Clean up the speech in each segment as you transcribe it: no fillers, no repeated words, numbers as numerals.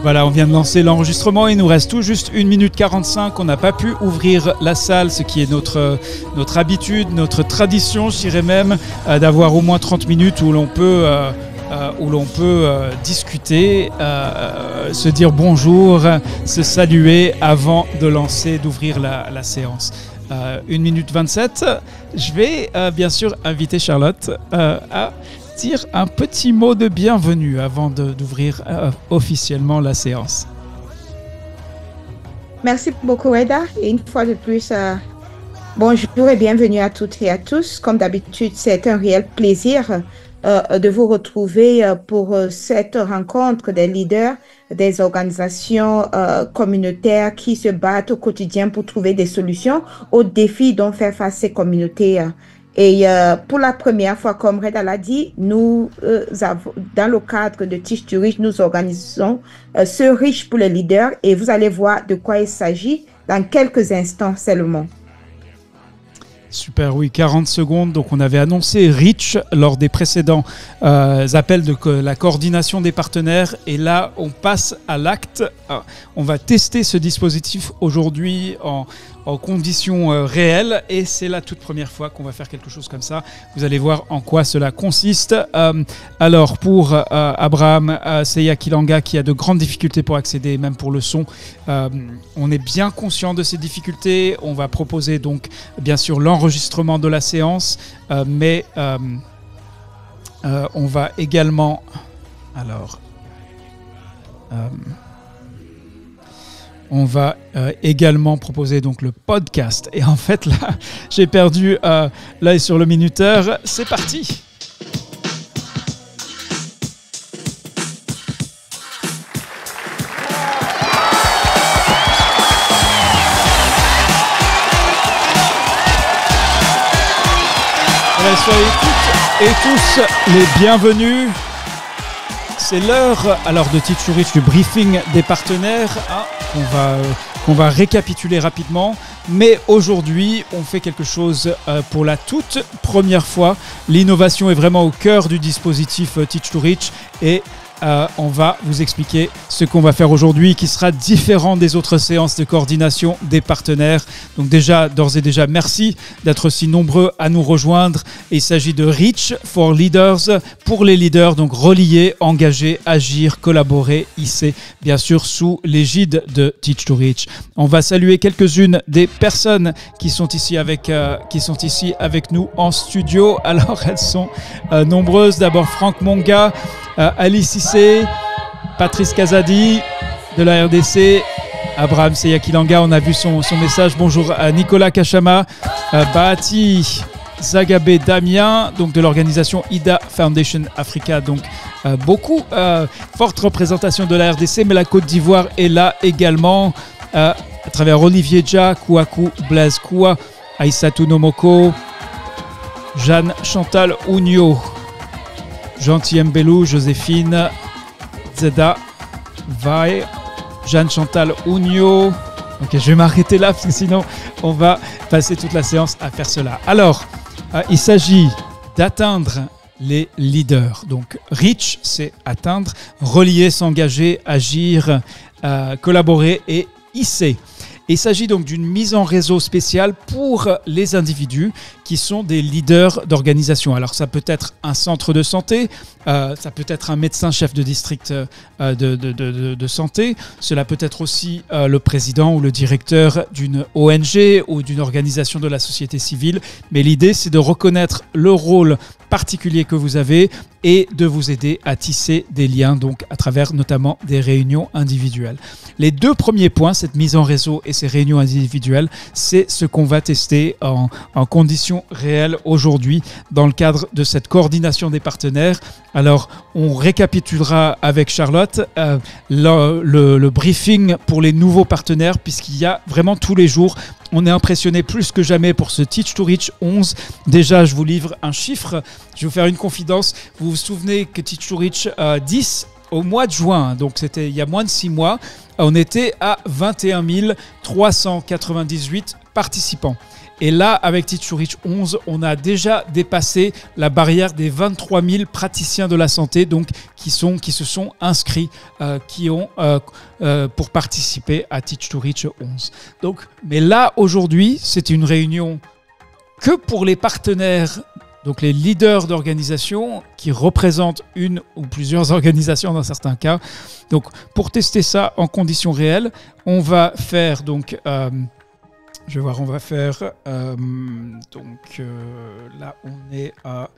Voilà, on vient de lancer l'enregistrement. Il nous reste tout juste 1 minute 45. On n'a pas pu ouvrir la salle, ce qui est notre habitude, notre tradition, je dirais même, d'avoir au moins 30 minutes où l'on peut discuter, se dire bonjour, se saluer avant d'ouvrir la séance. 1 minute 27. Je vais bien sûr inviter Charlotte à dire un petit mot de bienvenue avant d'ouvrir officiellement la séance. Merci beaucoup, Reda. Et une fois de plus, bonjour et bienvenue à toutes et à tous. Comme d'habitude, c'est un réel plaisir de vous retrouver pour cette rencontre des leaders des organisations communautaires qui se battent au quotidien pour trouver des solutions aux défis dont fait face ces communautés. Et pour la première fois, comme Reda l'a dit, nous avons, dans le cadre de Teach to Reach, nous organisons ce Reach pour les leaders et vous allez voir de quoi il s'agit dans quelques instants seulement. Super, oui, 40 secondes. Donc, on avait annoncé Reach lors des précédents appels de la coordination des partenaires. Et là, on passe à l'acte. On va tester ce dispositif aujourd'hui en conditions réelles. Et c'est la toute première fois qu'on va faire quelque chose comme ça. Vous allez voir en quoi cela consiste. Alors, pour Abraham Seya Kilanga, qui a de grandes difficultés pour accéder, même pour le son, on est bien conscient de ces difficultés. On va proposer donc, bien sûr, l'enregistrement de la séance, mais on va également... Alors... on va également proposer donc le podcast. Et en fait, là, j'ai perdu l'œil sur le minuteur. C'est parti! Soyez toutes et tous les bienvenus. C'est l'heure alors de Teach to Reach, du briefing des partenaires qu'on va récapituler rapidement. Mais aujourd'hui, on fait quelque chose pour la toute première fois. L'innovation est vraiment au cœur du dispositif Teach to Reach et on va vous expliquer ce qu'on va faire aujourd'hui qui sera différent des autres séances de coordination des partenaires. Donc d'ores et déjà, merci d'être si nombreux à nous rejoindre. Et il s'agit de Reach for Leaders, pour les leaders, donc relier, engager, agir, collaborer, ici, bien sûr, sous l'égide de Teach to Reach. On va saluer quelques-unes des personnes qui sont ici avec nous en studio. Alors, elles sont nombreuses. D'abord, Franck Monga, Alice Issé, Patrice Kazadi de la RDC, Abraham Seya Kilanga, on a vu son message. Bonjour à Nicolas Kachama, Bahati Zagabé Damien, donc de l'organisation IDA Foundation Africa. Donc forte représentation de la RDC, mais la Côte d'Ivoire est là également, à travers Olivier Dja, Kouakou Blaise Koua, Aïssatou Nomoko, Jeanne Chantal Ounio, Gentil Mbelou, Joséphine, Zeda, Vae, Jeanne Chantal Ounio. Ok, je vais m'arrêter là parce que sinon on va passer toute la séance à faire cela. Alors, il s'agit d'atteindre les leaders. Donc, Reach, c'est atteindre, relier, s'engager, agir, collaborer et hisser. Il s'agit donc d'une mise en réseau spéciale pour les individus qui sont des leaders d'organisation. Alors ça peut être un centre de santé, ça peut être un médecin chef de district de santé, cela peut être aussi le président ou le directeur d'une ONG ou d'une organisation de la société civile. Mais l'idée, c'est de reconnaître le rôle particulier que vous avez et de vous aider à tisser des liens, donc à travers notamment des réunions individuelles. Les deux premiers points, cette mise en réseau et ces réunions individuelles, c'est ce qu'on va tester en conditions réelles aujourd'hui dans le cadre de cette coordination des partenaires. Alors, on récapitulera avec Charlotte le briefing pour les nouveaux partenaires, puisqu'il y a vraiment tous les jours. On est impressionné plus que jamais pour ce Teach to Reach 11. Déjà, je vous livre un chiffre. Je vais vous faire une confidence. Vous vous souvenez que Teach to Reach 10, au mois de juin, donc c'était il y a moins de 6 mois, on était à 21 398 participants. Et là, avec Teach to Reach 11, on a déjà dépassé la barrière des 23 000 praticiens de la santé, donc qui se sont inscrits, pour participer à Teach to Reach 11. Donc, mais là, aujourd'hui, c'est une réunion que pour les partenaires, donc les leaders d'organisation qui représentent une ou plusieurs organisations dans certains cas. Donc, pour tester ça en conditions réelles, on va faire donc... je vais voir, on va faire... là, on est à...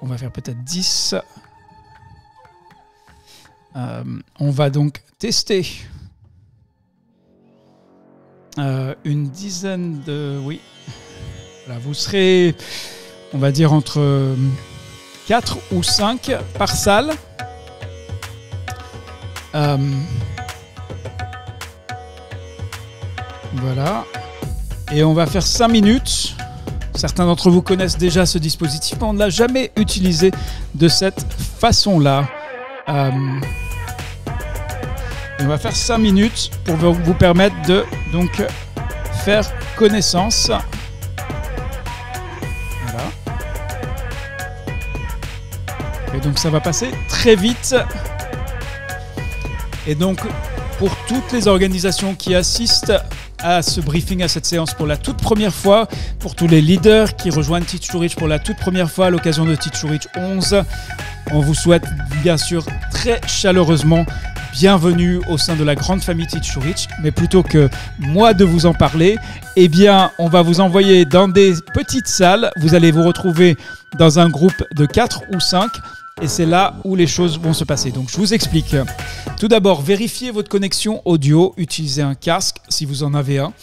on va faire peut-être 10. On va donc tester une dizaine de... Oui. Voilà, vous serez, on va dire, entre 4 ou 5 par salle. Voilà. Et on va faire 5 minutes. Certains d'entre vous connaissent déjà ce dispositif, mais on ne l'a jamais utilisé de cette façon-là. On va faire 5 minutes pour vous permettre de donc faire connaissance. Voilà. Et donc ça va passer très vite. Et donc pour toutes les organisations qui assistent à ce briefing, à cette séance pour la toute première fois, pour tous les leaders qui rejoignent Teach to Reach pour la toute première fois à l'occasion de Teach to Reach 11, on vous souhaite bien sûr très chaleureusement bienvenue au sein de la grande famille Teach to Reach. Mais plutôt que moi de vous en parler, eh bien, on va vous envoyer dans des petites salles. Vous allez vous retrouver dans un groupe de 4 ou 5. Et c'est là où les choses vont se passer. Donc, je vous explique. Tout d'abord, vérifiez votre connexion audio. Utilisez un casque si vous en avez un.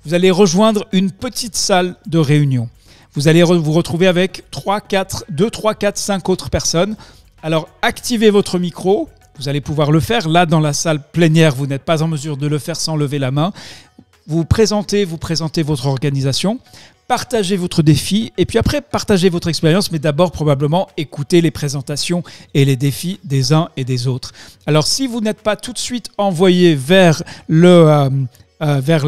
Vous allez rejoindre une petite salle de réunion. Vous allez vous retrouver avec 2, 3, 4, 5 autres personnes. Alors, activez votre micro. Vous allez pouvoir le faire. Là, dans la salle plénière, vous n'êtes pas en mesure de le faire sans lever la main. Vous présentez votre organisation. Partagez votre défi et puis après partagez votre expérience, mais d'abord probablement écoutez les présentations et les défis des uns et des autres. Alors si vous n'êtes pas tout de suite envoyé vers la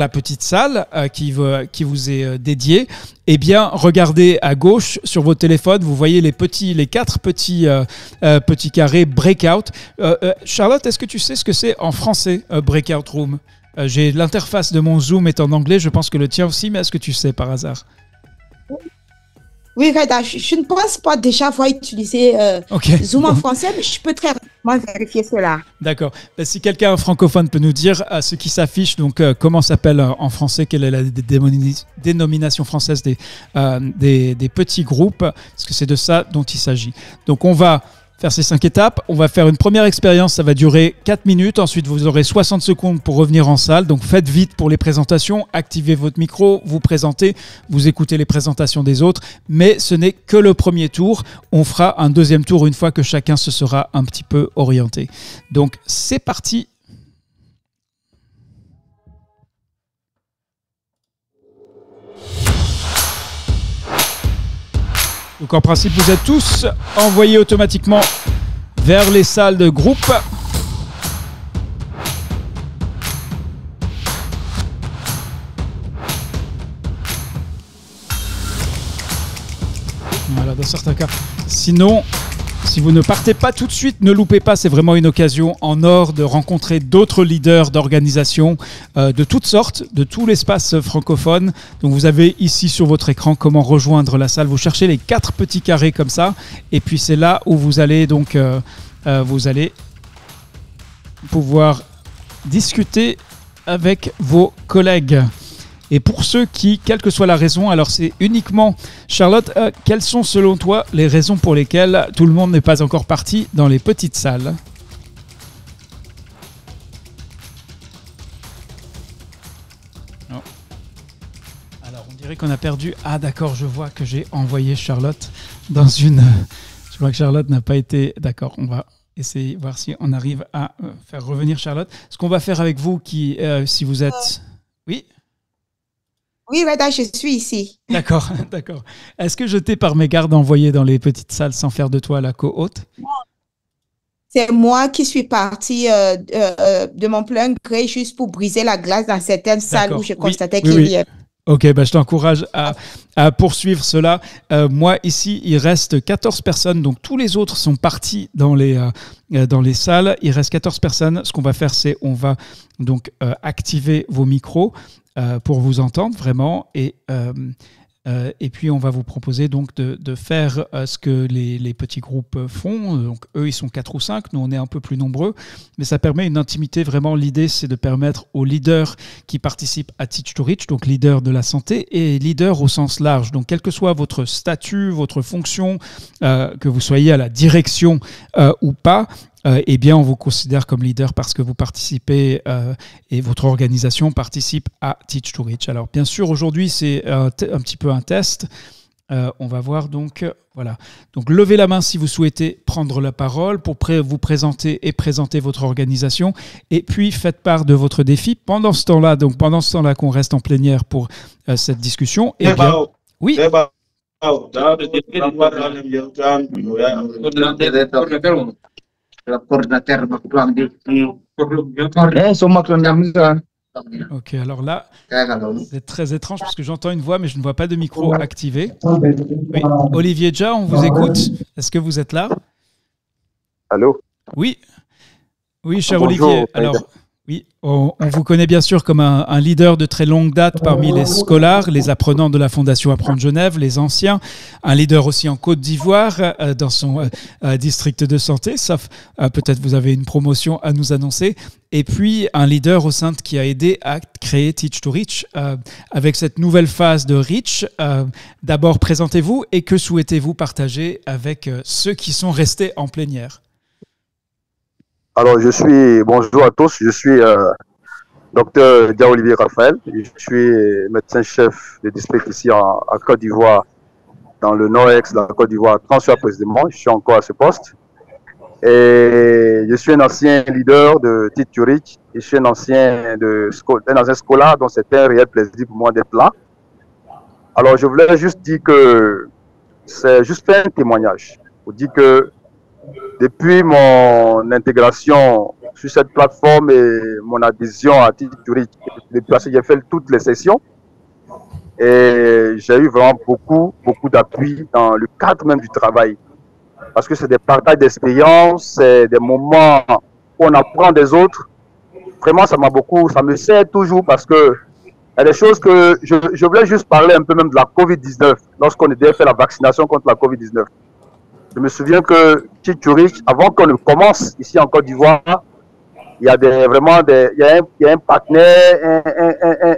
petite salle qui vous est dédiée, eh bien regardez à gauche sur votre téléphone, vous voyez les 4 petits carrés breakout. Charlotte, est-ce que tu sais ce que c'est en français breakout room? J'ai l'interface de mon Zoom est en anglais, je pense que le tien aussi, mais est-ce que tu sais par hasard? Oui, Reda, je ne pense pas déjà avoir utilisé Zoom en français, mais je peux très rapidement vérifier cela. D'accord. Si quelqu'un francophone peut nous dire ce qui s'affiche, donc comment s'appelle en français, quelle est la dénomination française des petits groupes, parce que c'est de ça dont il s'agit. Donc on va faire ces 5 étapes. On va faire une première expérience, ça va durer 4 minutes. Ensuite, vous aurez 60 secondes pour revenir en salle. Donc, faites vite pour les présentations. Activez votre micro, vous présentez, vous écoutez les présentations des autres. Mais ce n'est que le premier tour. On fera un deuxième tour une fois que chacun se sera un petit peu orienté. Donc, c'est parti. Donc en principe, vous êtes tous envoyés automatiquement vers les salles de groupe. Voilà, dans certains cas. Sinon, si vous ne partez pas tout de suite, ne loupez pas, c'est vraiment une occasion en or de rencontrer d'autres leaders d'organisations de toutes sortes, de tout l'espace francophone. Donc vous avez ici sur votre écran comment rejoindre la salle. Vous cherchez les 4 petits carrés comme ça, et puis c'est là où vous allez donc vous allez pouvoir discuter avec vos collègues. Et pour ceux qui, quelle que soit la raison, alors c'est uniquement... Charlotte, quelles sont selon toi les raisons pour lesquelles tout le monde n'est pas encore parti dans les petites salles? Non. Alors on dirait qu'on a perdu... Ah d'accord, je vois que j'ai envoyé Charlotte dans une... Je vois que Charlotte n'a pas été... D'accord, on va essayer de voir si on arrive à faire revenir Charlotte. Ce qu'on va faire avec vous, qui, si vous êtes... Oui. Oui, Reda, je suis ici. D'accord, d'accord. Est-ce que je t'ai par mégarde envoyé dans les petites salles sans faire de toi la co-hôte? C'est moi qui suis partie de mon plein gré juste pour briser la glace dans certaines salles où je constatais qu'il y avait Ok, bah je t'encourage à poursuivre cela. Moi, ici, il reste 14 personnes, donc tous les autres sont partis dans les salles. Il reste 14 personnes. Ce qu'on va faire, c'est on va donc activer vos micros pour vous entendre vraiment et puis, on va vous proposer donc de faire ce que les petits groupes font. Donc, eux, ils sont 4 ou 5. Nous, on est un peu plus nombreux. Mais ça permet une intimité. Vraiment, l'idée, c'est de permettre aux leaders qui participent à Teach to Reach, donc leaders de la santé et leaders au sens large. Donc, quel que soit votre statut, votre fonction, que vous soyez à la direction ou pas, eh bien, on vous considère comme leader parce que vous participez et votre organisation participe à Teach to Reach. Alors, bien sûr, aujourd'hui, c'est un petit peu un test. On va voir donc, voilà. Donc, levez la main si vous souhaitez prendre la parole pour vous présenter et présenter votre organisation. Et puis, faites part de votre défi. Pendant ce temps-là qu'on reste en plénière pour cette discussion, eh bien, oui. Ok, alors là, c'est très étrange parce que j'entends une voix, mais je ne vois pas de micro activé. Oui. Olivier Ja, on vous écoute. Est-ce que vous êtes là? Allô? Oui. Oui, cher Olivier. Alors, oui, on vous connaît bien sûr comme un leader de très longue date parmi les scolaires, les apprenants de la Fondation Apprendre Genève, les anciens, un leader aussi en Côte d'Ivoire dans son district de santé, sauf peut-être vous avez une promotion à nous annoncer, et puis un leader au sein qui a aidé à créer Teach to Reach avec cette nouvelle phase de Reach. D'abord, présentez-vous et que souhaitez-vous partager avec ceux qui sont restés en plénière? Alors, bonjour à tous, je suis docteur Dia-Olivier Raphaël, je suis médecin-chef de district ici en Côte d'Ivoire, dans le nord-est de la Côte d'Ivoire, transfert précisément, je suis encore à ce poste. Et je suis un ancien leader de Teach to Reach, et je suis un ancien scolaire, donc c'est un réel plaisir pour moi d'être là. Alors, je voulais juste dire que c'est juste faire un témoignage, pour dire que depuis mon intégration sur cette plateforme et mon adhésion à Teach to Reach, parce que j'ai fait toutes les sessions et j'ai eu vraiment beaucoup d'appui dans le cadre même du travail. Parce que c'est des partages d'expérience, c'est des moments où on apprend des autres. Vraiment, ça me sert toujours parce que il y a des choses que je voulais juste parler un peu même de la COVID-19, lorsqu'on avait fait la vaccination contre la COVID-19. Je me souviens que Teach to Reach, avant qu'on ne commence ici en Côte d'Ivoire, il y a un partenaire,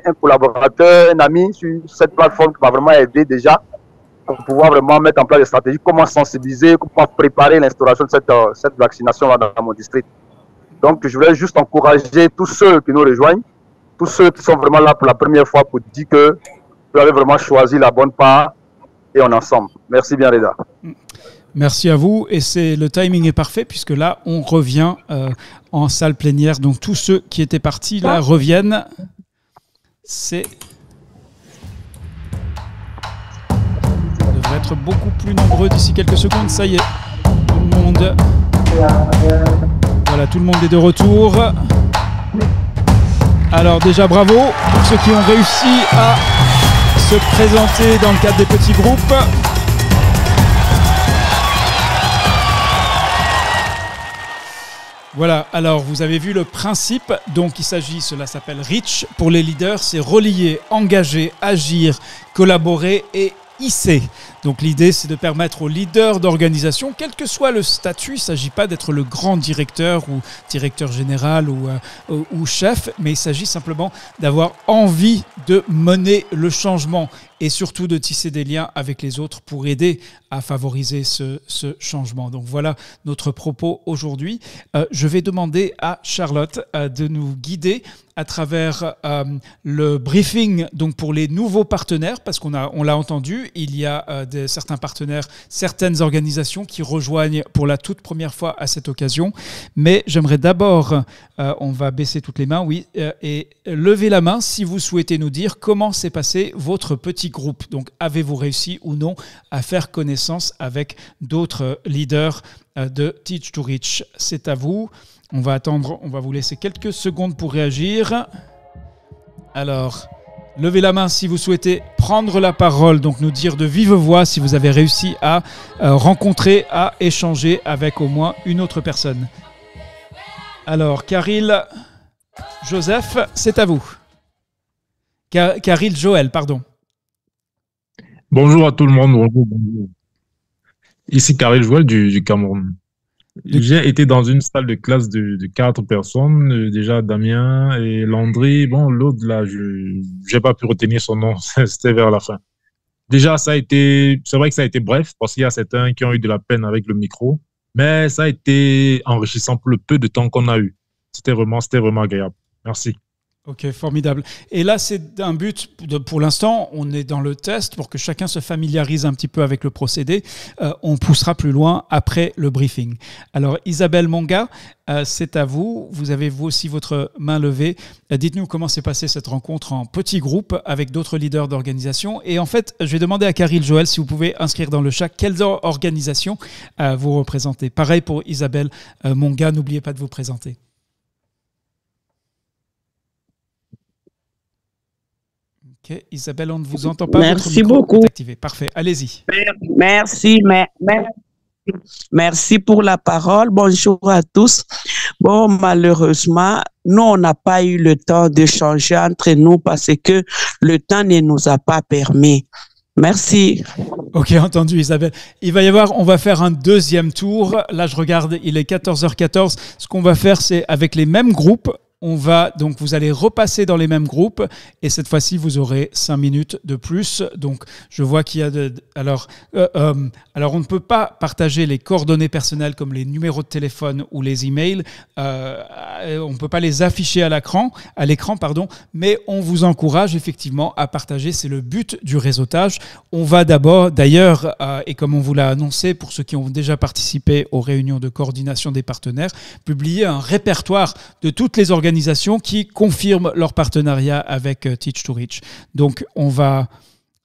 un collaborateur, un ami sur cette plateforme qui m'a vraiment aidé déjà pour pouvoir vraiment mettre en place des stratégies, comment sensibiliser, comment préparer l'instauration de cette vaccination-là dans mon district. Donc, je voulais juste encourager tous ceux qui nous rejoignent, tous ceux qui sont vraiment là pour la première fois pour dire que vous avez vraiment choisi la bonne part et on est ensemble. Merci bien, Reda. Merci à vous. Et le timing est parfait puisque là, on revient en salle plénière. Donc, tous ceux qui étaient partis, là, reviennent. On devrait être beaucoup plus nombreux d'ici quelques secondes. Ça y est, tout le monde... Voilà, tout le monde est de retour. Alors déjà, bravo pour ceux qui ont réussi à se présenter dans le cadre des petits groupes. Voilà, alors vous avez vu le principe, donc il s'agit, cela s'appelle Reach, pour les leaders, c'est relier, engager, agir, collaborer et hisser. Donc l'idée, c'est de permettre aux leaders d'organisation, quel que soit le statut, il ne s'agit pas d'être le grand directeur ou directeur général ou chef, mais il s'agit simplement d'avoir envie de mener le changement et surtout de tisser des liens avec les autres pour aider à favoriser ce changement. Donc voilà notre propos aujourd'hui. Je vais demander à Charlotte de nous guider à travers le briefing donc pour les nouveaux partenaires, parce qu'on l'a entendu, il y a certains partenaires, certaines organisations qui rejoignent pour la toute première fois à cette occasion. Mais j'aimerais d'abord, on va baisser toutes les mains, oui, et lever la main si vous souhaitez nous dire comment s'est passé votre petit groupe. Donc, avez-vous réussi ou non à faire connaissance avec d'autres leaders de Teach to Reach? C'est à vous. On va attendre, on va vous laisser quelques secondes pour réagir. Alors, levez la main si vous souhaitez prendre la parole, donc nous dire de vive voix si vous avez réussi à rencontrer, à échanger avec au moins une autre personne. Alors, Karil Joseph, c'est à vous. Karil Joël, pardon. Bonjour à tout le monde. Bonjour. Ici Karil Joël du Cameroun. J'ai été dans une salle de classe de 4 personnes. Déjà Damien et Landry. Bon, l'autre là, je n'ai pas pu retenir son nom. C'était vers la fin. Déjà, c'est vrai que ça a été bref parce qu'il y a certains qui ont eu de la peine avec le micro. Mais ça a été enrichissant pour le peu de temps qu'on a eu. C'était vraiment agréable. Merci. Ok, formidable. Et là, c'est un but, pour l'instant, on est dans le test pour que chacun se familiarise un petit peu avec le procédé. On poussera plus loin après le briefing. Alors, Isabelle Monga, c'est à vous. Vous avez vous aussi votre main levée. Dites-nous comment s'est passée cette rencontre en petit groupe avec d'autres leaders d'organisation. Et en fait, je vais demander à Karil Joël si vous pouvez inscrire dans le chat quelles organisations vous représentez. Pareil pour Isabelle Monga, n'oubliez pas de vous présenter. Ok, Isabelle, on ne vous entend pas. Merci beaucoup. Activé. Parfait, allez-y. Merci pour la parole. Bonjour à tous. Bon, malheureusement, nous, on n'a pas eu le temps d'échanger entre nous parce que le temps ne nous a pas permis. Merci. Ok, entendu Isabelle. On va faire un deuxième tour. Là, je regarde, il est 14h14. Ce qu'on va faire, c'est avec les mêmes groupes. Donc vous allez repasser dans les mêmes groupes et cette fois-ci vous aurez 5 minutes de plus. Donc je vois qu'il y a alors on ne peut pas partager les coordonnées personnelles comme les numéros de téléphone ou les emails. On ne peut pas les afficher à l'écran, mais on vous encourage effectivement à partager. C'est le but du réseautage. On va d'abord, d'ailleurs, et comme on vous l'a annoncé pour ceux qui ont déjà participé aux réunions de coordination des partenaires, publier un répertoire de toutes les organisations qui confirment leur partenariat avec Teach to Reach. Donc, on va...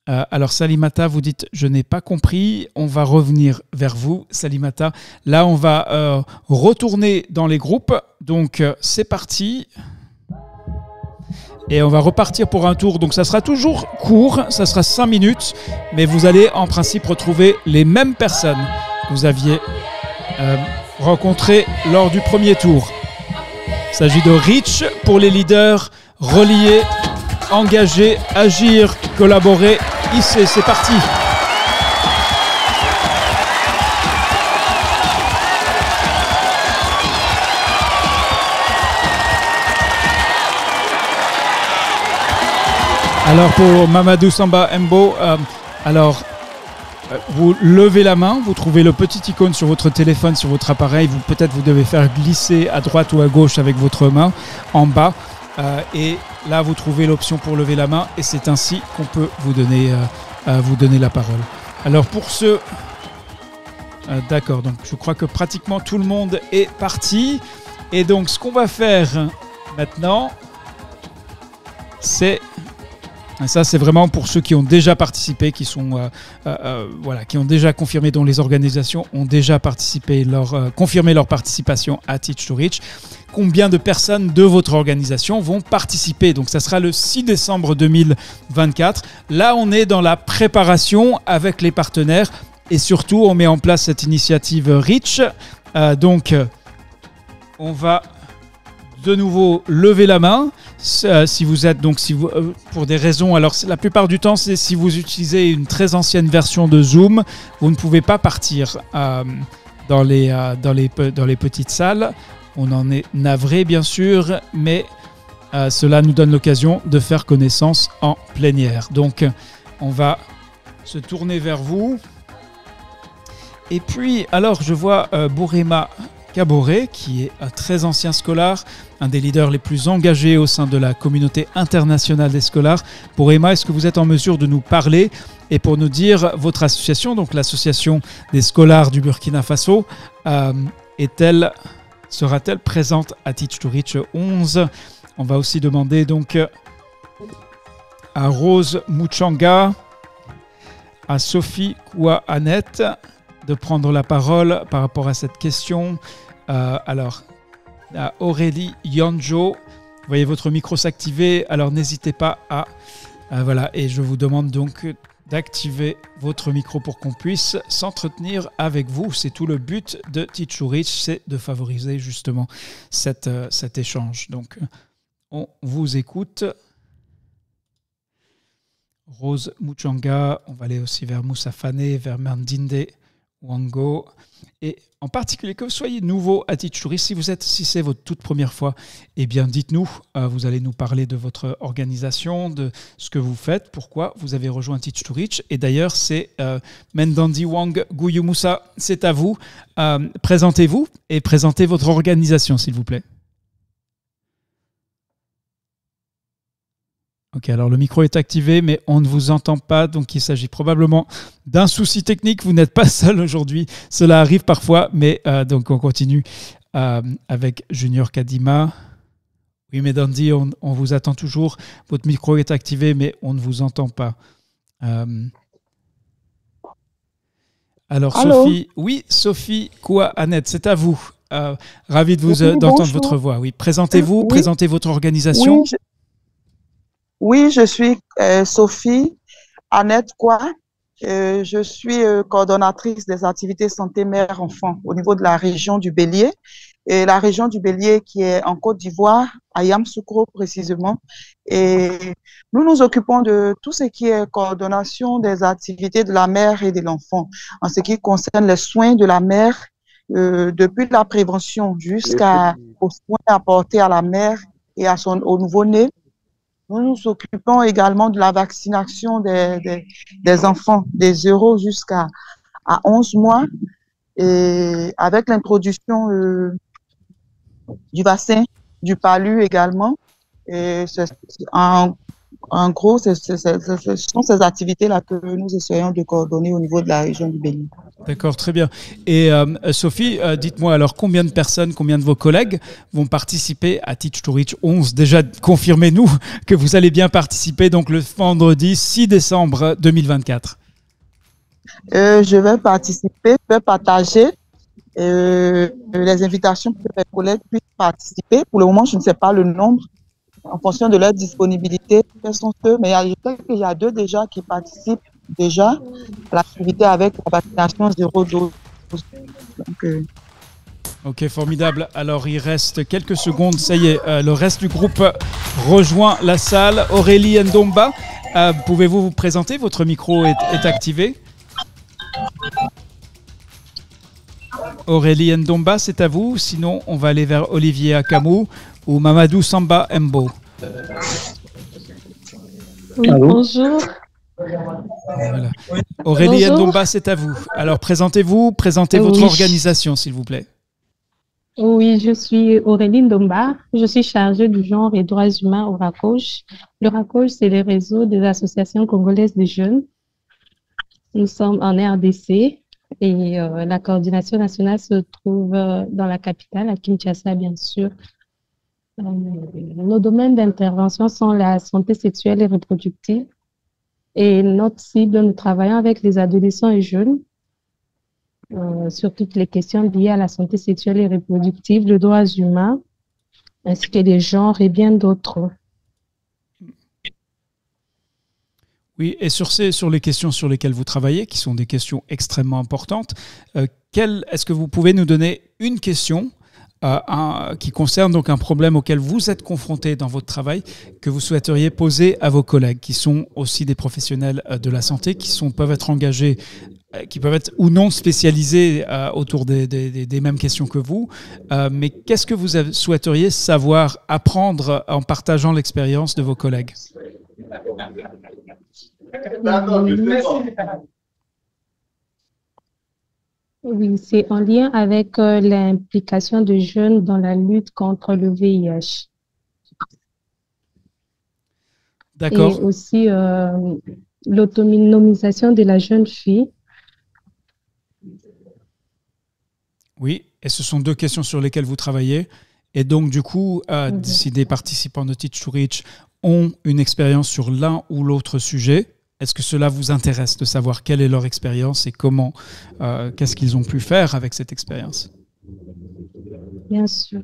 alors, Salimata, vous dites « Je n'ai pas compris ». On va revenir vers vous, Salimata. Là, on va retourner dans les groupes. Donc, c'est parti. Et on va repartir pour un tour. Donc, ça sera toujours court. Ça sera 5 minutes. Mais vous allez, en principe, retrouver les mêmes personnes que vous aviez rencontrées lors du premier tour. Il s'agit de Reach pour les leaders, relier, engager, agir, collaborer. Ici, c'est parti. Alors pour Mamadou Samba Mbo, vous levez la main, vous trouvez le petit icône sur votre téléphone, sur votre appareil. Peut-être vous devez faire glisser à droite ou à gauche avec votre main en bas. Et là, vous trouvez l'option pour lever la main. Et c'est ainsi qu'on peut vous donner la parole. Alors pour ceux... d'accord, donc je crois que pratiquement tout le monde est parti. Et donc ce qu'on va faire maintenant, c'est... Ça, c'est vraiment pour ceux qui ont déjà participé, qui ont déjà confirmé, dont les organisations ont déjà participé, confirmé leur participation à Teach to Reach. Combien de personnes de votre organisation vont participer? Donc, ça sera le 6 décembre 2024. Là, on est dans la préparation avec les partenaires et surtout, on met en place cette initiative Reach. Donc, on va de nouveau lever la main. Si vous êtes pour des raisons, alors la plupart du temps, c'est si vous utilisez une très ancienne version de Zoom, vous ne pouvez pas partir dans les petites salles. On en est navré bien sûr, mais cela nous donne l'occasion de faire connaissance en plénière. Donc, on va se tourner vers vous. Et puis, alors, je vois Bourema Kaboré, qui est un très ancien scolar, un des leaders les plus engagés au sein de la communauté internationale des scholars. Bourema, est-ce que vous êtes en mesure de nous parler et pour nous dire votre association, donc l'association des scholars du Burkina Faso, sera-t-elle présente à Teach to Reach 11? On va aussi demander donc à Rose Mouchanga, à Sophie Koua-Annette de prendre la parole par rapport à cette question. Alors, à Aurélie Yonjo, vous voyez votre micro s'activer, alors n'hésitez pas à Voilà, et je vous demande donc d'activer votre micro pour qu'on puisse s'entretenir avec vous. C'est tout le but de Teach to Reach, c'est de favoriser justement cet échange. Donc, on vous écoute. Rose Muchanga, on va aller aussi vers Moussa Fane, vers Mandinde Wango. Et en particulier, que vous soyez nouveau à Teach to Reach, si c'est votre toute première fois, eh bien dites-nous, vous allez nous parler de votre organisation, de ce que vous faites, pourquoi vous avez rejoint Teach to Reach. Et d'ailleurs, c'est Mendandi Wang Guyu Moussa, c'est à vous. Présentez-vous et présentez votre organisation, s'il vous plaît. Ok, alors le micro est activé, mais on ne vous entend pas, donc il s'agit probablement d'un souci technique. Vous n'êtes pas seul aujourd'hui, cela arrive parfois, mais donc on continue avec Junior Kadima. Oui, mais Dandy, on vous attend toujours. Votre micro est activé, mais on ne vous entend pas. Alors Allô? Sophie, oui, Sophie Koua-Annette, c'est à vous. Ravi de vous d'entendre votre voix. Oui, présentez-vous, présentez votre organisation. Oui, je suis Sophie Annette Koua. Je suis coordonnatrice des activités santé mère-enfant au niveau de la région du Bélier. Et la région du Bélier qui est en Côte d'Ivoire, à Yamoussoukro précisément. Et nous nous occupons de tout ce qui est coordination des activités de la mère et de l'enfant, en ce qui concerne les soins de la mère, depuis la prévention jusqu'aux soins apportés à la mère et au nouveau-né. Nous nous occupons également de la vaccination des enfants des 0 jusqu'à 11 mois et avec l'introduction du vaccin du palu également. Et en gros, ce sont ces activités-là que nous essayons de coordonner au niveau de la région du Bénin. D'accord, très bien. Et Sophie, dites-moi alors combien de personnes, combien de vos collègues vont participer à Teach to Reach 11? Déjà, confirmez-nous que vous allez bien participer donc le vendredi 6 décembre 2024. Je vais participer, je vais partager les invitations pour que mes collègues puissent participer. Pour le moment, je ne sais pas le nombre en fonction de leur disponibilité. Quels sont eux? Mais je sais qu'il y a 2 déjà qui participent déjà à l'activité avec la vaccination 0 dose. Donc, Ok, formidable. Alors, il reste quelques secondes. Ça y est, le reste du groupe rejoint la salle. Aurélie Ndomba, pouvez-vous vous présenter? Votre micro est activé. Aurélie Ndomba, c'est à vous. Sinon, on va aller vers Olivier Akamou ou Mamadou Samba Mbo. Oui, bonjour. Voilà. Aurélie Ndomba, c'est à vous. Alors, présentez-vous, présentez votre organisation, s'il vous plaît. Oui, je suis Aurélie Ndomba. Je suis chargée du genre et droits humains au RACOJ. Le RACOJ, c'est le réseau des associations congolaises de jeunes. Nous sommes en RDC et la coordination nationale se trouve dans la capitale, à Kinshasa, bien sûr. Nos domaines d'intervention sont la santé sexuelle et reproductive. Et notre cible, nous travaillons avec les adolescents et jeunes sur toutes les questions liées à la santé sexuelle et reproductive, les droits humains, ainsi que les genres et bien d'autres. Oui, et sur les questions sur lesquelles vous travaillez, qui sont des questions extrêmement importantes, est-ce que vous pouvez nous donner une question qui concerne donc un problème auquel vous êtes confronté dans votre travail, que vous souhaiteriez poser à vos collègues, qui sont aussi des professionnels de la santé, peuvent être engagés, qui peuvent être ou non spécialisés autour des mêmes questions que vous. Mais qu'est-ce que vous souhaiteriez savoir, apprendre en partageant l'expérience de vos collègues? Oui, c'est en lien avec l'implication de jeunes dans la lutte contre le VIH. D'accord. Et aussi l'autonomisation de la jeune fille. Oui, et ce sont 2 questions sur lesquelles vous travaillez. Et donc, du coup, si des participants de Teach to Reach ont une expérience sur l'un ou l'autre sujet, est-ce que cela vous intéresse de savoir quelle est leur expérience et comment, qu'est-ce qu'ils ont pu faire avec cette expérience? Bien sûr.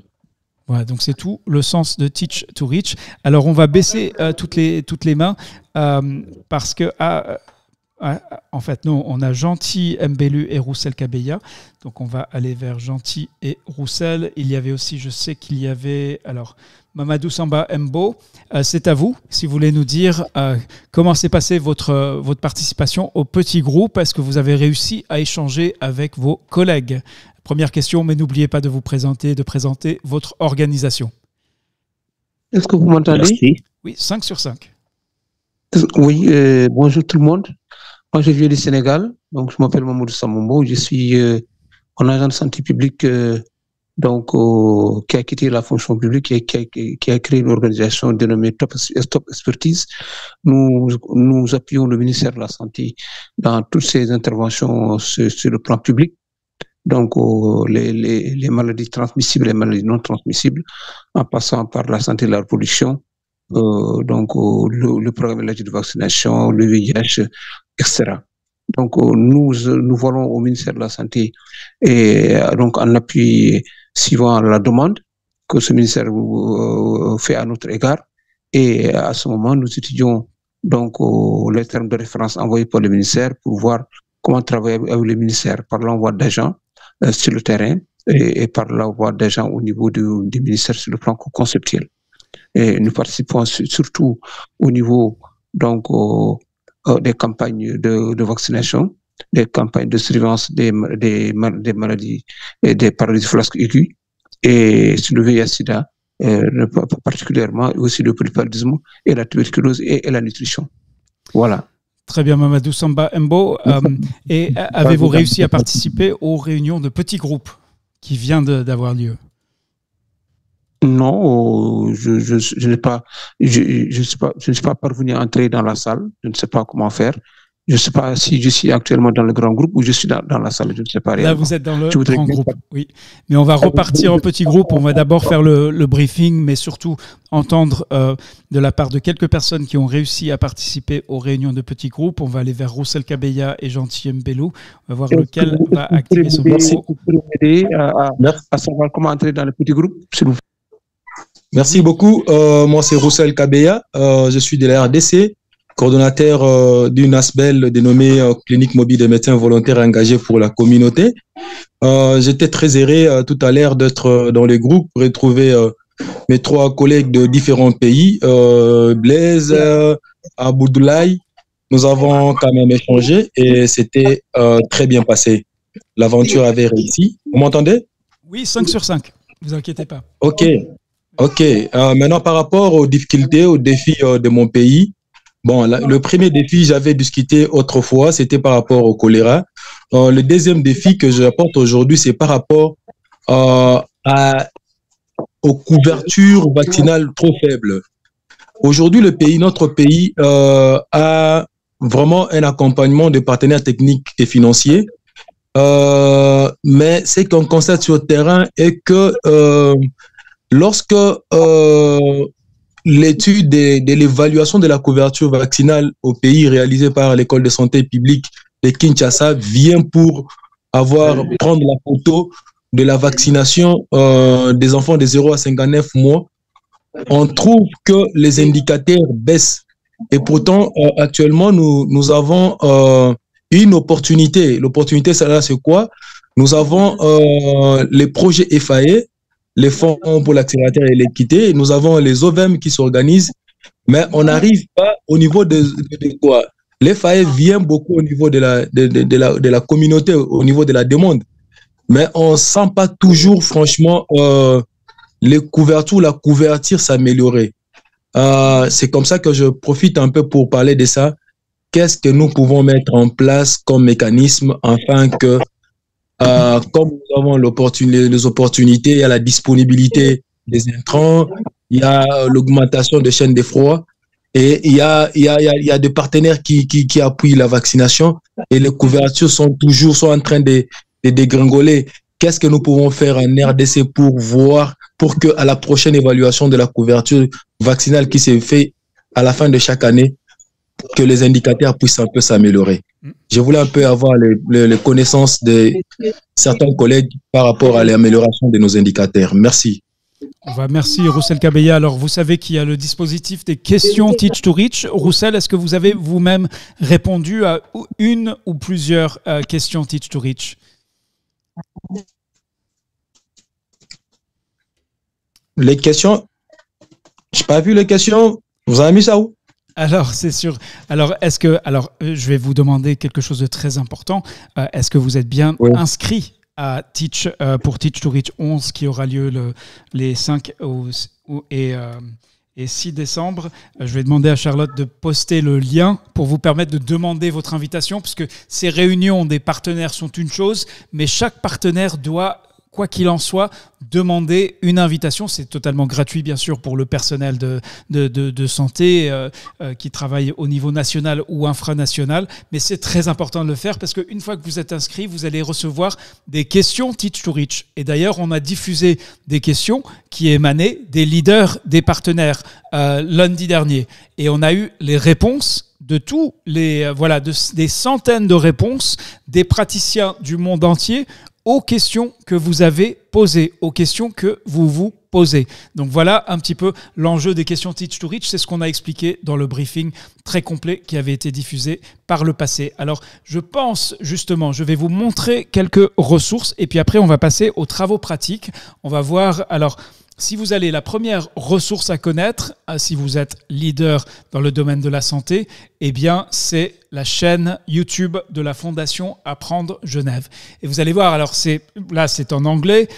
Voilà, donc c'est tout le sens de Teach to Reach. Alors on va baisser toutes les mains parce que en fait, nous, on a Gentil Mbelu et Roussel Kabeya. Donc, on va aller vers Gentil et Roussel. Il y avait aussi, je sais qu'il y avait, alors, Mamadou Samba Mbo. C'est à vous, si vous voulez nous dire comment s'est passée votre participation au petit groupe. Est-ce que vous avez réussi à échanger avec vos collègues? Première question, mais n'oubliez pas de vous présenter, de présenter votre organisation. Est-ce que vous m'entendez? Merci. Oui, 5 sur 5. Oui, bonjour tout le monde. Moi, je viens du Sénégal, donc je m'appelle Mamadou Samombo. Je suis un agent de santé publique qui a quitté la fonction publique et qui a créé une organisation dénommée Top Expertise. Nous appuyons le ministère de la Santé dans toutes ses interventions sur le plan public. Donc, les maladies transmissibles et les maladies non transmissibles, en passant par la santé de la reproduction, le programme de vaccination, le VIH, etc. Donc, nous volons au ministère de la Santé et donc en appui suivant la demande que ce ministère fait à notre égard. Et à ce moment, nous étudions donc les termes de référence envoyés par le ministère pour voir comment travailler avec le ministère par l'envoi d'agents sur le terrain et par l'envoi d'agents au niveau du ministère sur le plan conceptuel. Et nous participons surtout au niveau des campagnes de vaccination, des campagnes de surveillance des maladies et des parasites flasques aigus, et sur le VIH-Sida, particulièrement aussi le paludisme et la tuberculose et la nutrition. Voilà. Très bien, Mamadou Samba Mbo. Et avez-vous réussi à participer aux réunions de petits groupes qui viennent d'avoir lieu? Non, je ne suis pas parvenu à entrer dans la salle. Je ne sais pas comment faire. Je ne sais pas si je suis actuellement dans le grand groupe ou je suis dans la salle. Je ne sais pas réellement. Là, vous êtes dans le grand groupe, oui. Mais on va repartir en petit groupe. On va d'abord faire le briefing, mais surtout entendre de la part de quelques personnes qui ont réussi à participer aux réunions de petits groupes. On va aller vers Roussel Kabeya et Gentil Mbelu. On va voir lequel va activer son micro. Vous pouvez m'aider à savoir comment entrer dans le petit groupe, s'il vous plaît. Merci beaucoup. Moi, c'est Roussel Kabeya. Je suis de la RDC, coordonnateur d'une ASBEL dénommée Clinique mobile des médecins volontaires engagés pour la communauté. J'étais très heureux tout à l'heure d'être dans les groupes pour retrouver mes 3 collègues de différents pays, Blaise, Aboudoulaye. Nous avons quand même échangé et c'était très bien passé. L'aventure avait réussi. Vous m'entendez? Oui, 5 sur 5. Ne vous inquiétez pas. Ok. Maintenant, par rapport aux difficultés, aux défis de mon pays, le premier défi, j'avais discuté autrefois, c'était par rapport au choléra. Le deuxième défi que j'apporte aujourd'hui, c'est par rapport aux couvertures vaccinales trop faibles. Aujourd'hui, notre pays a vraiment un accompagnement de partenaires techniques et financiers. Mais ce qu'on constate sur le terrain est que lorsque l'étude de l'évaluation de la couverture vaccinale au pays réalisée par l'école de santé publique de Kinshasa vient pour prendre la photo de la vaccination des enfants de 0 à 59 mois, on trouve que les indicateurs baissent. Et pourtant, actuellement, nous avons une opportunité. L'opportunité, c'est quoi? Nous avons les projets FAE, les fonds pour l'accélérateur et l'équité. Nous avons les OVM qui s'organisent, mais on n'arrive pas au niveau de quoi? Les FAE vient beaucoup au niveau de la communauté, au niveau de la demande, mais on ne sent pas toujours, franchement, la couverture s'améliorer. C'est comme ça que je profite un peu pour parler de ça. Qu'est-ce que nous pouvons mettre en place comme mécanisme afin que comme nous avons les opportunités, il y a la disponibilité des intrants, il y a l'augmentation des chaînes de froid et il y a des partenaires qui appuient la vaccination et les couvertures sont en train de dégringoler. Qu'est-ce que nous pouvons faire en RDC pour que à la prochaine évaluation de la couverture vaccinale qui se fait à la fin de chaque année, que les indicateurs puissent un peu s'améliorer. Je voulais un peu avoir les connaissances de certains collègues par rapport à l'amélioration de nos indicateurs. Merci. Merci Roussel Kabeya. Alors, vous savez qu'il y a le dispositif des questions Teach to Reach. Roussel, est-ce que vous avez vous-même répondu à une ou plusieurs questions Teach to Reach? Les questions, je n'ai pas vu les questions. Vous avez mis ça où? Alors, c'est sûr. Alors, je vais vous demander quelque chose de très important. Est-ce que vous êtes bien inscrit à Teach, pour Teach to Reach 11 qui aura lieu les 5 et 6 décembre. Je vais demander à Charlotte de poster le lien pour vous permettre de demander votre invitation, parce que ces réunions des partenaires sont une chose, mais chaque partenaire doit, quoi qu'il en soit, demander une invitation. C'est totalement gratuit, bien sûr, pour le personnel de santé qui travaille au niveau national ou infranational. Mais c'est très important de le faire parce qu'une fois que vous êtes inscrit, vous allez recevoir des questions Teach to Reach. Et d'ailleurs, on a diffusé des questions qui émanaient des leaders des partenaires lundi dernier. Et on a eu les réponses de tous les, des centaines de réponses des praticiens du monde entier aux questions que vous avez posées, aux questions que vous vous posez. Donc voilà un petit peu l'enjeu des questions Teach to Reach. C'est ce qu'on a expliqué dans le briefing très complet qui avait été diffusé par le passé. Alors je pense justement, je vais vous montrer quelques ressources et puis après on va passer aux travaux pratiques. On va voir alors... Si vous allez, la première ressource à connaître, si vous êtes leader dans le domaine de la santé, eh bien, c'est la chaîne YouTube de la Fondation Apprendre Genève. Et vous allez voir, alors là, c'est en anglais,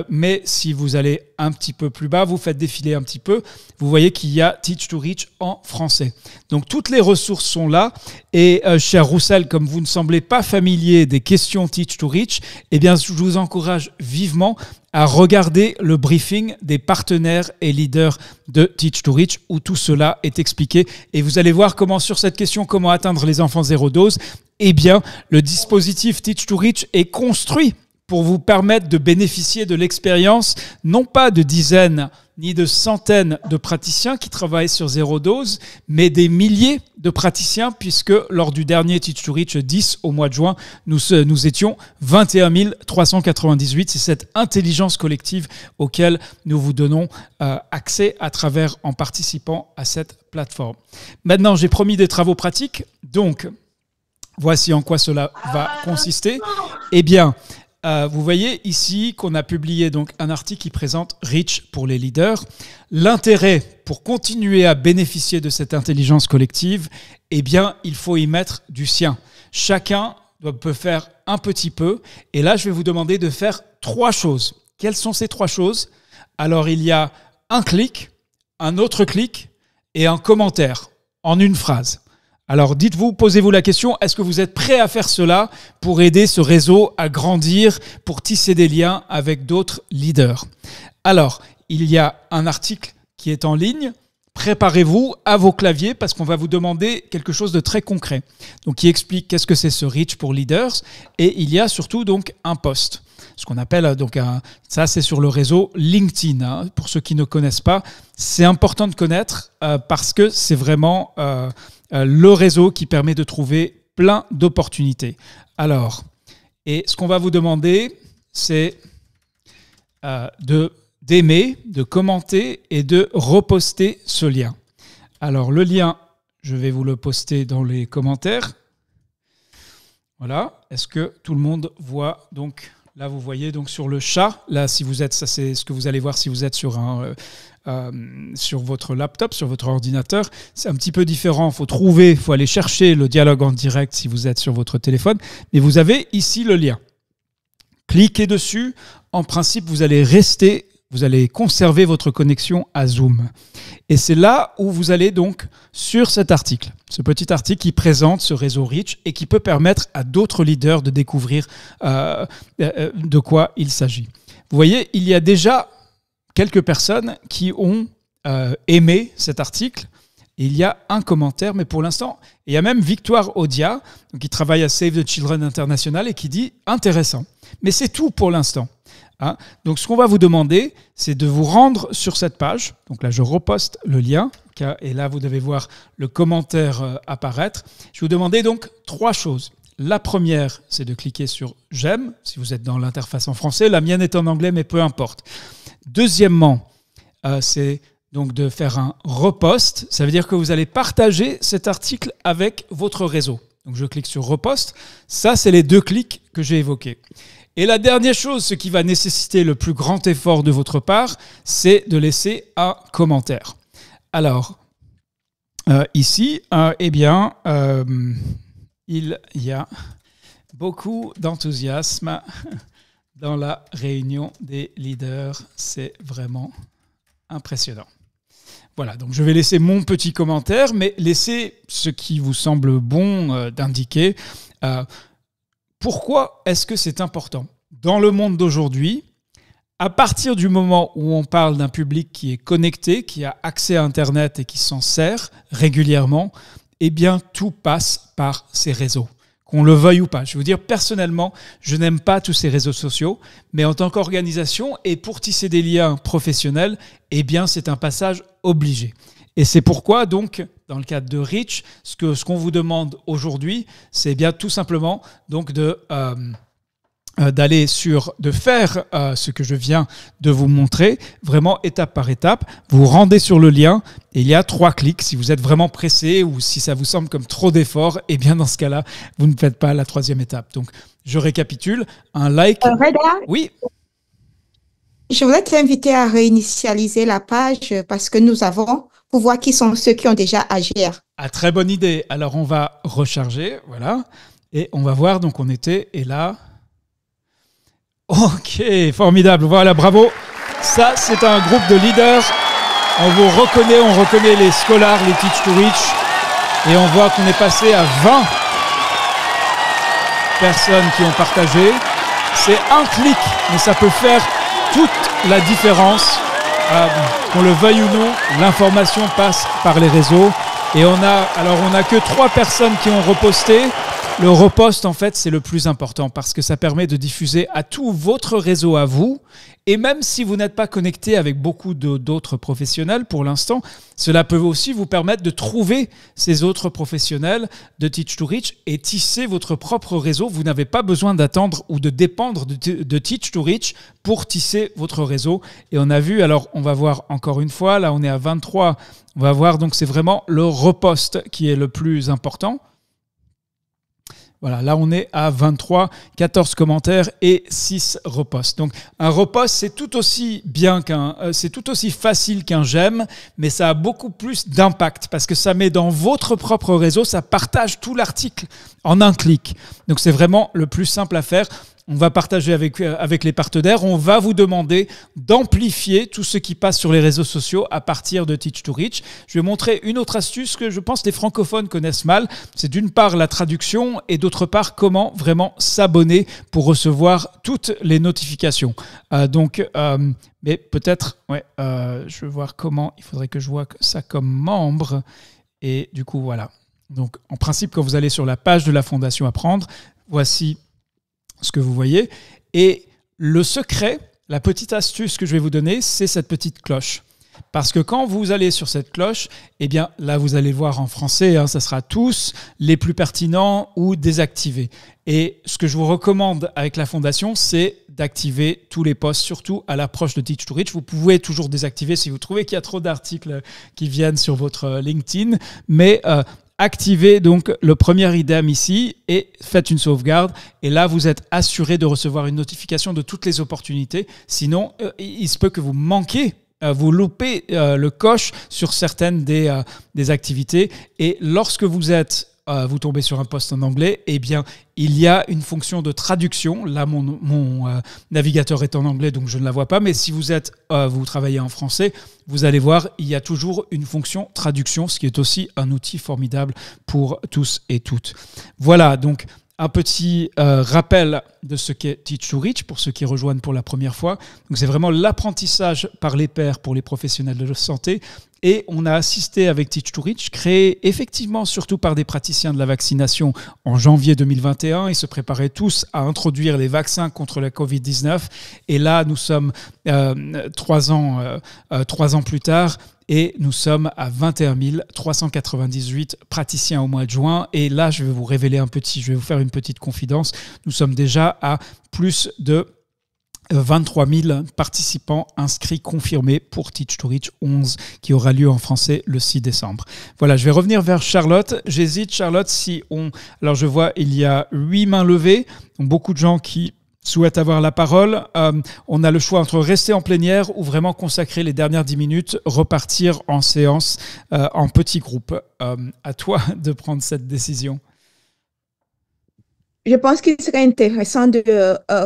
mais si vous allez un petit peu plus bas, vous faites défiler un petit peu, vous voyez qu'il y a Teach to Reach en français. Donc, toutes les ressources sont là. Et cher Roussel, comme vous ne semblez pas familier des questions Teach to Reach, eh bien, je vous encourage vivement à regarder le briefing des partenaires et leaders de Teach to Reach où tout cela est expliqué. Et vous allez voir comment sur cette question, comment atteindre les enfants zéro dose, eh bien, le dispositif Teach to Reach est construit pour vous permettre de bénéficier de l'expérience, non pas de dizaines ni de centaines de praticiens qui travaillent sur zéro dose, mais des milliers de praticiens, puisque lors du dernier Teach to Reach 10 au mois de juin, nous étions 21 398. C'est cette intelligence collective auquel nous vous donnons accès à travers en participant à cette plateforme. Maintenant, j'ai promis des travaux pratiques, donc voici en quoi cela va consister. Eh bien, vous voyez ici qu'on a publié donc un article qui présente Reach pour les leaders. L'intérêt pour continuer à bénéficier de cette intelligence collective, eh bien, il faut y mettre du sien. Chacun peut faire un petit peu. Et là, je vais vous demander de faire 3 choses. Quelles sont ces 3 choses? Alors, il y a un clic, un autre clic et un commentaire en une phrase. Alors dites-vous, posez-vous la question, est-ce que vous êtes prêt à faire cela pour aider ce réseau à grandir, pour tisser des liens avec d'autres leaders? Alors, il y a un article qui est en ligne. Préparez-vous à vos claviers parce qu'on va vous demander quelque chose de très concret. Donc, qui explique qu'est-ce que c'est ce Reach pour leaders. Et il y a surtout donc un post. Ce qu'on appelle donc ça, c'est sur le réseau LinkedIn. Hein. Pour ceux qui ne connaissent pas, c'est important de connaître parce que c'est vraiment le réseau qui permet de trouver plein d'opportunités. Alors, et ce qu'on va vous demander, c'est d'aimer, de commenter et de reposter ce lien. Alors, le lien, je vais vous le poster dans les commentaires. Voilà. Est-ce que tout le monde voit donc... Là, vous voyez donc sur le chat, là, si vous êtes, ça c'est ce que vous allez voir si vous êtes sur votre laptop, sur votre ordinateur. C'est un petit peu différent. Il faut aller chercher le dialogue en direct si vous êtes sur votre téléphone. Mais vous avez ici le lien. Cliquez dessus. En principe, vous allez conserver votre connexion à Zoom. Et c'est là où vous allez donc sur cet article, ce petit article qui présente ce réseau Reach et qui peut permettre à d'autres leaders de découvrir de quoi il s'agit. Vous voyez, il y a déjà quelques personnes qui ont aimé cet article. Et il y a un commentaire, mais pour l'instant, il y a même Victoire Odia, qui travaille à Save the Children International et qui dit « intéressant ». Mais c'est tout pour l'instant. Hein. Donc, ce qu'on va vous demander, c'est de vous rendre sur cette page. Donc là, je reposte le lien. Et là, vous devez voir le commentaire apparaître. Je vais vous demander donc 3 choses. La première, c'est de cliquer sur « J'aime », si vous êtes dans l'interface en français. La mienne est en anglais, mais peu importe. Deuxièmement, c'est donc de faire un repost. Ça veut dire que vous allez partager cet article avec votre réseau. Donc je clique sur repost. Ça, c'est les 2 clics que j'ai évoqués. Et la dernière chose, ce qui va nécessiter le plus grand effort de votre part, c'est de laisser un commentaire. Alors, ici, il y a beaucoup d'enthousiasme dans la réunion des leaders. C'est vraiment impressionnant. Voilà, donc je vais laisser mon petit commentaire, mais laissez ce qui vous semble bon d'indiquer. Pourquoi est-ce que c'est important ? Dans le monde d'aujourd'hui, à partir du moment où on parle d'un public qui est connecté, qui a accès à Internet et qui s'en sert régulièrement, eh bien, tout passe par ces réseaux. Qu'on le veuille ou pas. Je vais vous dire, personnellement, je n'aime pas tous ces réseaux sociaux, mais en tant qu'organisation et pour tisser des liens professionnels, eh bien, c'est un passage obligé. Et c'est pourquoi, donc, dans le cadre de Reach, ce qu'on vous demande aujourd'hui, c'est bien tout simplement donc de faire ce que je viens de vous montrer, vraiment étape par étape. Vous rendez sur le lien et il y a 3 clics. Si vous êtes vraiment pressé ou si ça vous semble comme trop d'efforts, eh bien dans ce cas-là, vous ne faites pas la 3e étape. Donc, je récapitule. Un like. Reda, oui. Je voudrais t'inviter à réinitialiser la page parce que nous avons, pour voir qui sont ceux qui ont déjà agi. Ah, très bonne idée. Alors, on va recharger, voilà. Et on va voir, donc on était, et là... Ok, formidable. Voilà, bravo. Ça, c'est un groupe de leaders. On reconnaît les scholars, les Teach to Reach. Et on voit qu'on est passé à 20 personnes qui ont partagé. C'est un clic, mais ça peut faire toute la différence. Qu'on le veuille ou non, l'information passe par les réseaux. Et on a que 3 personnes qui ont reposté. Le repost, en fait, c'est le plus important parce que ça permet de diffuser à tout votre réseau à vous. Et même si vous n'êtes pas connecté avec beaucoup d'autres professionnels pour l'instant, cela peut aussi vous permettre de trouver ces autres professionnels de Teach to Reach et tisser votre propre réseau. Vous n'avez pas besoin d'attendre ou de dépendre de Teach to Reach pour tisser votre réseau. Et on a vu, alors on va voir encore une fois, là on est à 23, on va voir donc c'est vraiment le repost qui est le plus important. Voilà, là on est à 23, 14 commentaires et 6 reposts. Donc un repost, c'est tout aussi facile qu'un j'aime, mais ça a beaucoup plus d'impact parce que ça met dans votre propre réseau, ça partage tout l'article en un clic. Donc c'est vraiment le plus simple à faire. On va partager avec les partenaires. On va vous demander d'amplifier tout ce qui passe sur les réseaux sociaux à partir de Teach to Reach. Je vais montrer une autre astuce que je pense les francophones connaissent mal. C'est d'une part la traduction et d'autre part comment vraiment s'abonner pour recevoir toutes les notifications. Mais peut-être, je vais voir comment. Il faudrait que je vois ça comme membre. Et du coup, voilà. Donc, en principe, quand vous allez sur la page de la Fondation Apprendre, voici ce que vous voyez. Et le secret, la petite astuce que je vais vous donner, c'est cette petite cloche. Parce que quand vous allez sur cette cloche, eh bien là, vous allez voir en français, ça sera tous les plus pertinents ou désactivés. Et ce que je vous recommande avec la Fondation, c'est d'activer tous les posts, surtout à l'approche de Teach to Reach. Vous pouvez toujours désactiver si vous trouvez qu'il y a trop d'articles qui viennent sur votre LinkedIn, mais activez donc le premier idem ici et faites une sauvegarde. Et là, vous êtes assuré de recevoir une notification de toutes les opportunités. Sinon, il se peut que vous manquiez, vous loupez le coche sur certaines des activités. Et lorsque vous tombez sur un post en anglais, eh bien, il y a une fonction de traduction. Là, mon navigateur est en anglais, donc je ne la vois pas. Mais si vous travaillez en français, vous allez voir, il y a toujours une fonction traduction, ce qui est aussi un outil formidable pour tous et toutes. Voilà, donc un petit rappel de ce qu'est Teach to Reach pour ceux qui rejoignent pour la première fois. Donc, c'est vraiment l'apprentissage par les pairs pour les professionnels de la santé. Et on a assisté avec Teach to Reach, créé effectivement surtout par des praticiens de la vaccination en janvier 2021. Ils se préparaient tous à introduire les vaccins contre la Covid-19. Et là, nous sommes 3 ans plus tard. Et nous sommes à 21 398 praticiens au mois de juin. Et là, je vais vous faire une petite confidence. Nous sommes déjà à plus de 23 000 participants inscrits confirmés pour Teach to Reach 11 qui aura lieu en français le 6 décembre. Voilà, je vais revenir vers Charlotte. J'hésite, Charlotte, si on... Alors je vois, il y a 8 mains levées, donc beaucoup de gens qui souhaitent avoir la parole. On a le choix entre rester en plénière ou vraiment consacrer les dernières 10 minutes, repartir en séance en petits groupes. À toi de prendre cette décision. Je pense qu'il serait intéressant de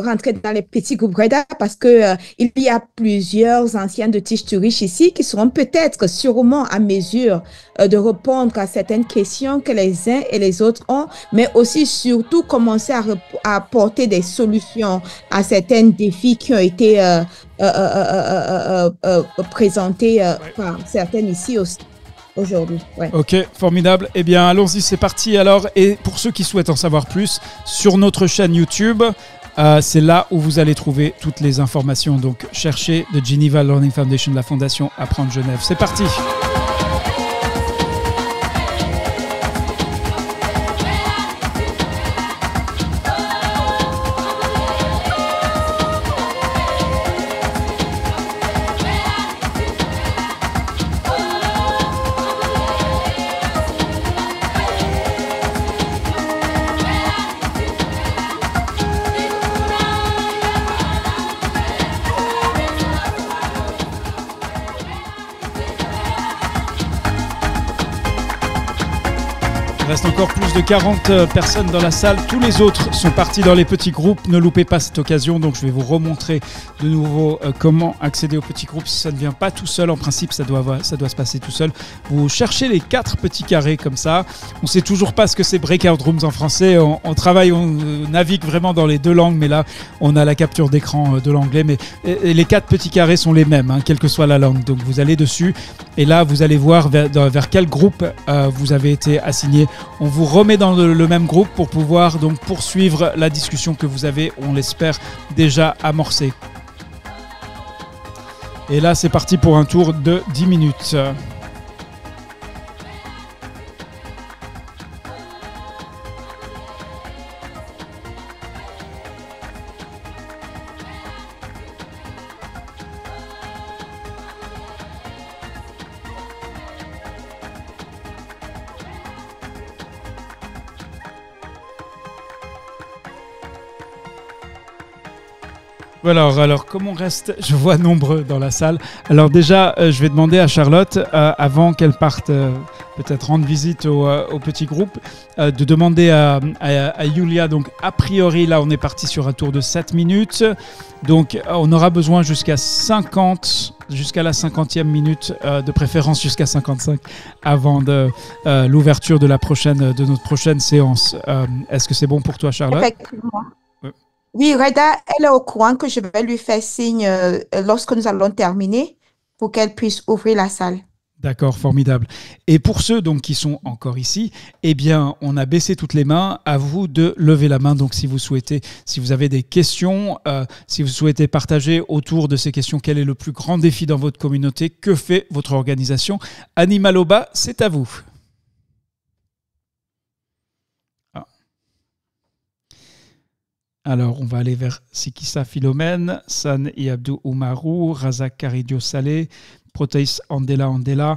rentrer dans les petits groupes Reda parce que il y a plusieurs anciens de Teach to Reach ici qui seront peut-être sûrement à mesure de répondre à certaines questions que les uns et les autres ont, mais aussi surtout commencer à apporter des solutions à certains défis qui ont été présentés par certaines ici aussi. Aujourd'hui. Ouais. Ok, formidable. Eh bien, allons-y, c'est parti alors. Et pour ceux qui souhaitent en savoir plus, sur notre chaîne YouTube, c'est là où vous allez trouver toutes les informations. Donc, cherchez The Geneva Learning Foundation, la Fondation Apprendre Genève. C'est parti. Il reste encore plus de 40 personnes dans la salle. Tous les autres sont partis dans les petits groupes. Ne loupez pas cette occasion. Donc, je vais vous remontrer de nouveau comment accéder aux petits groupes. Ça ne vient pas tout seul. En principe, ça doit se passer tout seul. Vous cherchez les 4 petits carrés comme ça. On ne sait toujours pas ce que c'est breakout rooms en français. On travaille, on navigue vraiment dans les 2 langues. Mais là, on a la capture d'écran de l'anglais. Mais les 4 petits carrés sont les mêmes, quelle que soit la langue. Donc, vous allez dessus. Et là, vous allez voir vers quel groupe vous avez été assigné. On vous remet dans le même groupe pour pouvoir donc poursuivre la discussion que vous avez, on l'espère, déjà amorcée. Et là, c'est parti pour un tour de 10 minutes. Alors, comme on reste, je vois nombreux dans la salle. Alors déjà, je vais demander à Charlotte, avant qu'elle parte peut-être rendre visite au petit groupe, de demander à Yulia, donc a priori, là, on est parti sur un tour de 7 minutes. Donc, on aura besoin jusqu'à la 50e minute, de préférence jusqu'à 55, avant l'ouverture de notre prochaine séance. Est-ce que c'est bon pour toi, Charlotte? Effectivement. Oui, Reda, elle est au courant que je vais lui faire signe lorsque nous allons terminer pour qu'elle puisse ouvrir la salle. D'accord, formidable. Et pour ceux donc qui sont encore ici, eh bien, on a baissé toutes les mains. À vous de lever la main. Donc, si vous avez des questions, si vous souhaitez partager autour de ces questions, quel est le plus grand défi dans votre communauté? Que fait votre organisation? Animaloba, c'est à vous. Alors, on va aller vers Sikissa Philomène, San Iabdou Oumarou, Razak Karidio Saleh, Proteis Andela,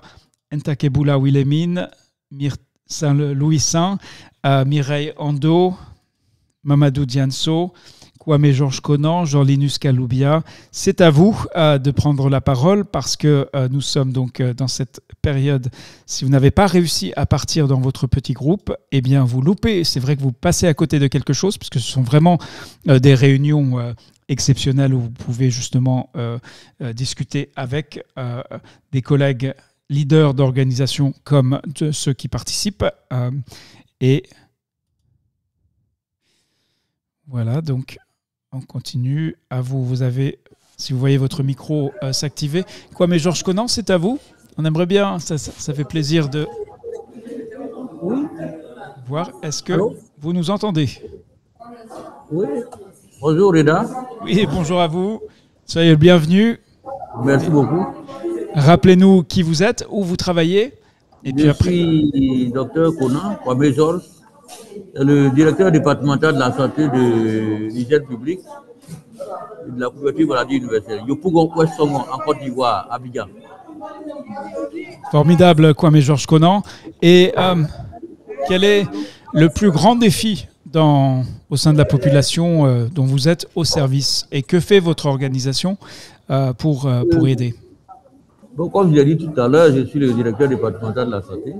Ntakebula Willemine, Louis Saint, Mireille Ando, Mamadou Dianso, Kwame Georges Conan, Jean-Linus Kaloubia. C'est à vous de prendre la parole parce que nous sommes donc dans cette période. Si vous n'avez pas réussi à partir dans votre petit groupe, eh bien vous loupez. C'est vrai que vous passez à côté de quelque chose puisque ce sont vraiment des réunions exceptionnelles où vous pouvez justement discuter avec des collègues leaders d'organisations comme de ceux qui participent. Et voilà, donc on continue. À vous, vous avez, si vous voyez votre micro s'activer. Kwame Georges Conan, c'est à vous. On aimerait bien, ça fait plaisir de voir. Est-ce que vous nous entendez? Oui. Bonjour Reda. Oui, bonjour à vous. Soyez le bienvenu. Merci beaucoup. Rappelez-nous qui vous êtes, où vous travaillez. Et puis après... suis Dr Conan, Kwame Georges, le directeur départemental de la santé de l'hygiène publique de la couverture maladie universelle. Yopougon Ouest Songo en Côte d'Ivoire, Abidjan. Formidable, Kwame Georges Konan. Et quel est le plus grand défi au sein de la population dont vous êtes au service? Et que fait votre organisation pour aider? Bon, comme je l'ai dit tout à l'heure, je suis le directeur départemental de la santé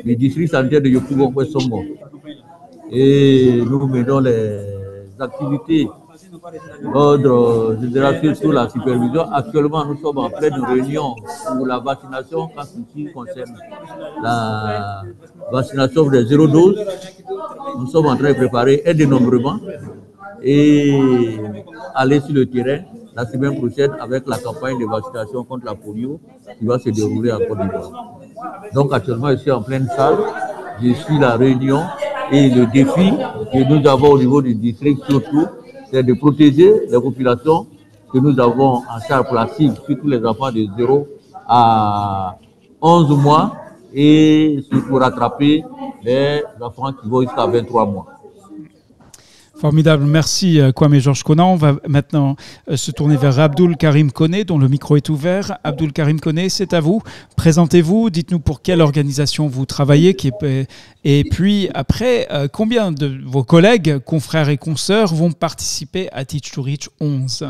du district sanitaire de Yopougon Ouest Songo. Et nous menons les activités d'ordre général sous la supervision. Actuellement, nous sommes en pleine réunion pour la vaccination quand ceci concerne la vaccination des 0 doses. Nous sommes en train de préparer un dénombrement et aller sur le terrain la semaine prochaine avec la campagne de vaccination contre la polio qui va se dérouler en Côte d'Ivoire. Donc actuellement, je suis en pleine salle, je suis la réunion et le défi que nous avons au niveau du district surtout, c'est de protéger les populations que nous avons en charge pour la cible, surtout les enfants de 0 à 11 mois et surtout rattraper les enfants qui vont jusqu'à 23 mois. Formidable, merci Kwame Georges Konan. On va maintenant se tourner vers Abdul Karim Koné, dont le micro est ouvert. Abdul Karim Koné, c'est à vous. Présentez-vous, dites-nous pour quelle organisation vous travaillez, et puis après, combien de vos collègues, confrères et consoeurs vont participer à Teach to Reach 11?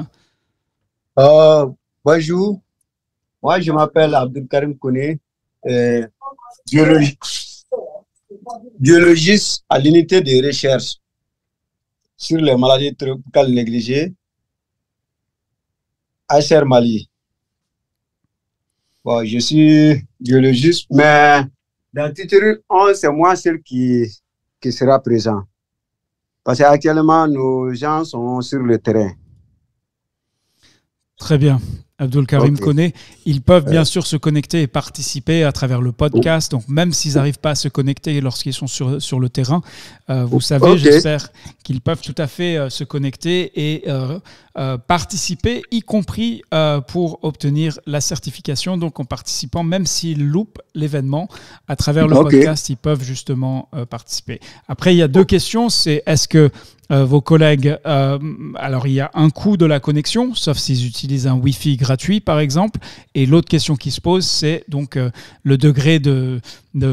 Bonjour, moi je m'appelle Abdul Karim Koné, biologiste à l'unité de recherche sur les maladies tropicales négligées, HR Mali. Bon, je suis biologiste, mais dans Teach to Reach 11, c'est moi seul qui sera présent. Parce qu'actuellement, nos gens sont sur le terrain. Très bien. Abdul Karim Koné, ils peuvent bien sûr se connecter et participer à travers le podcast. Donc même s'ils n'arrivent pas à se connecter lorsqu'ils sont sur le terrain, vous savez, j'espère qu'ils peuvent tout à fait se connecter et participer, y compris pour obtenir la certification. Donc en participant, même s'ils loupent l'événement, à travers le podcast, ils peuvent justement participer. Après, il y a deux questions. C'est est-ce que vos collègues, alors il y a un coût de la connexion, sauf s'ils utilisent un Wi-Fi gratuit par exemple, et l'autre question qui se pose, c'est donc le degré de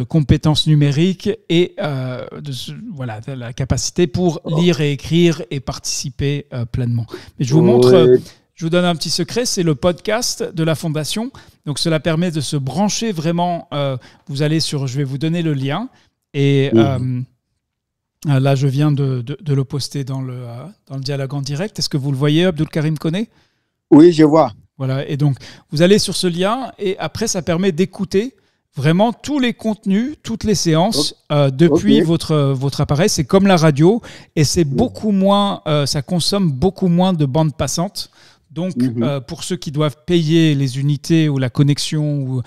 compétences numériques et de la capacité pour lire et écrire et participer pleinement. Mais je vous montre, je vous donne un petit secret, c'est le podcast de la Fondation, donc cela permet de se brancher vraiment, vous allez sur, je vais vous donner le lien, et là, je viens de le poster dans le dialogue en direct. Est-ce que vous le voyez, Abdul Karim Koné? Oui, je vois. Voilà, et donc, vous allez sur ce lien et après, ça permet d'écouter vraiment tous les contenus, toutes les séances depuis votre appareil. C'est comme la radio et c'est beaucoup moins, ça consomme beaucoup moins de bandes passantes. Donc, pour ceux qui doivent payer les unités ou la connexion ou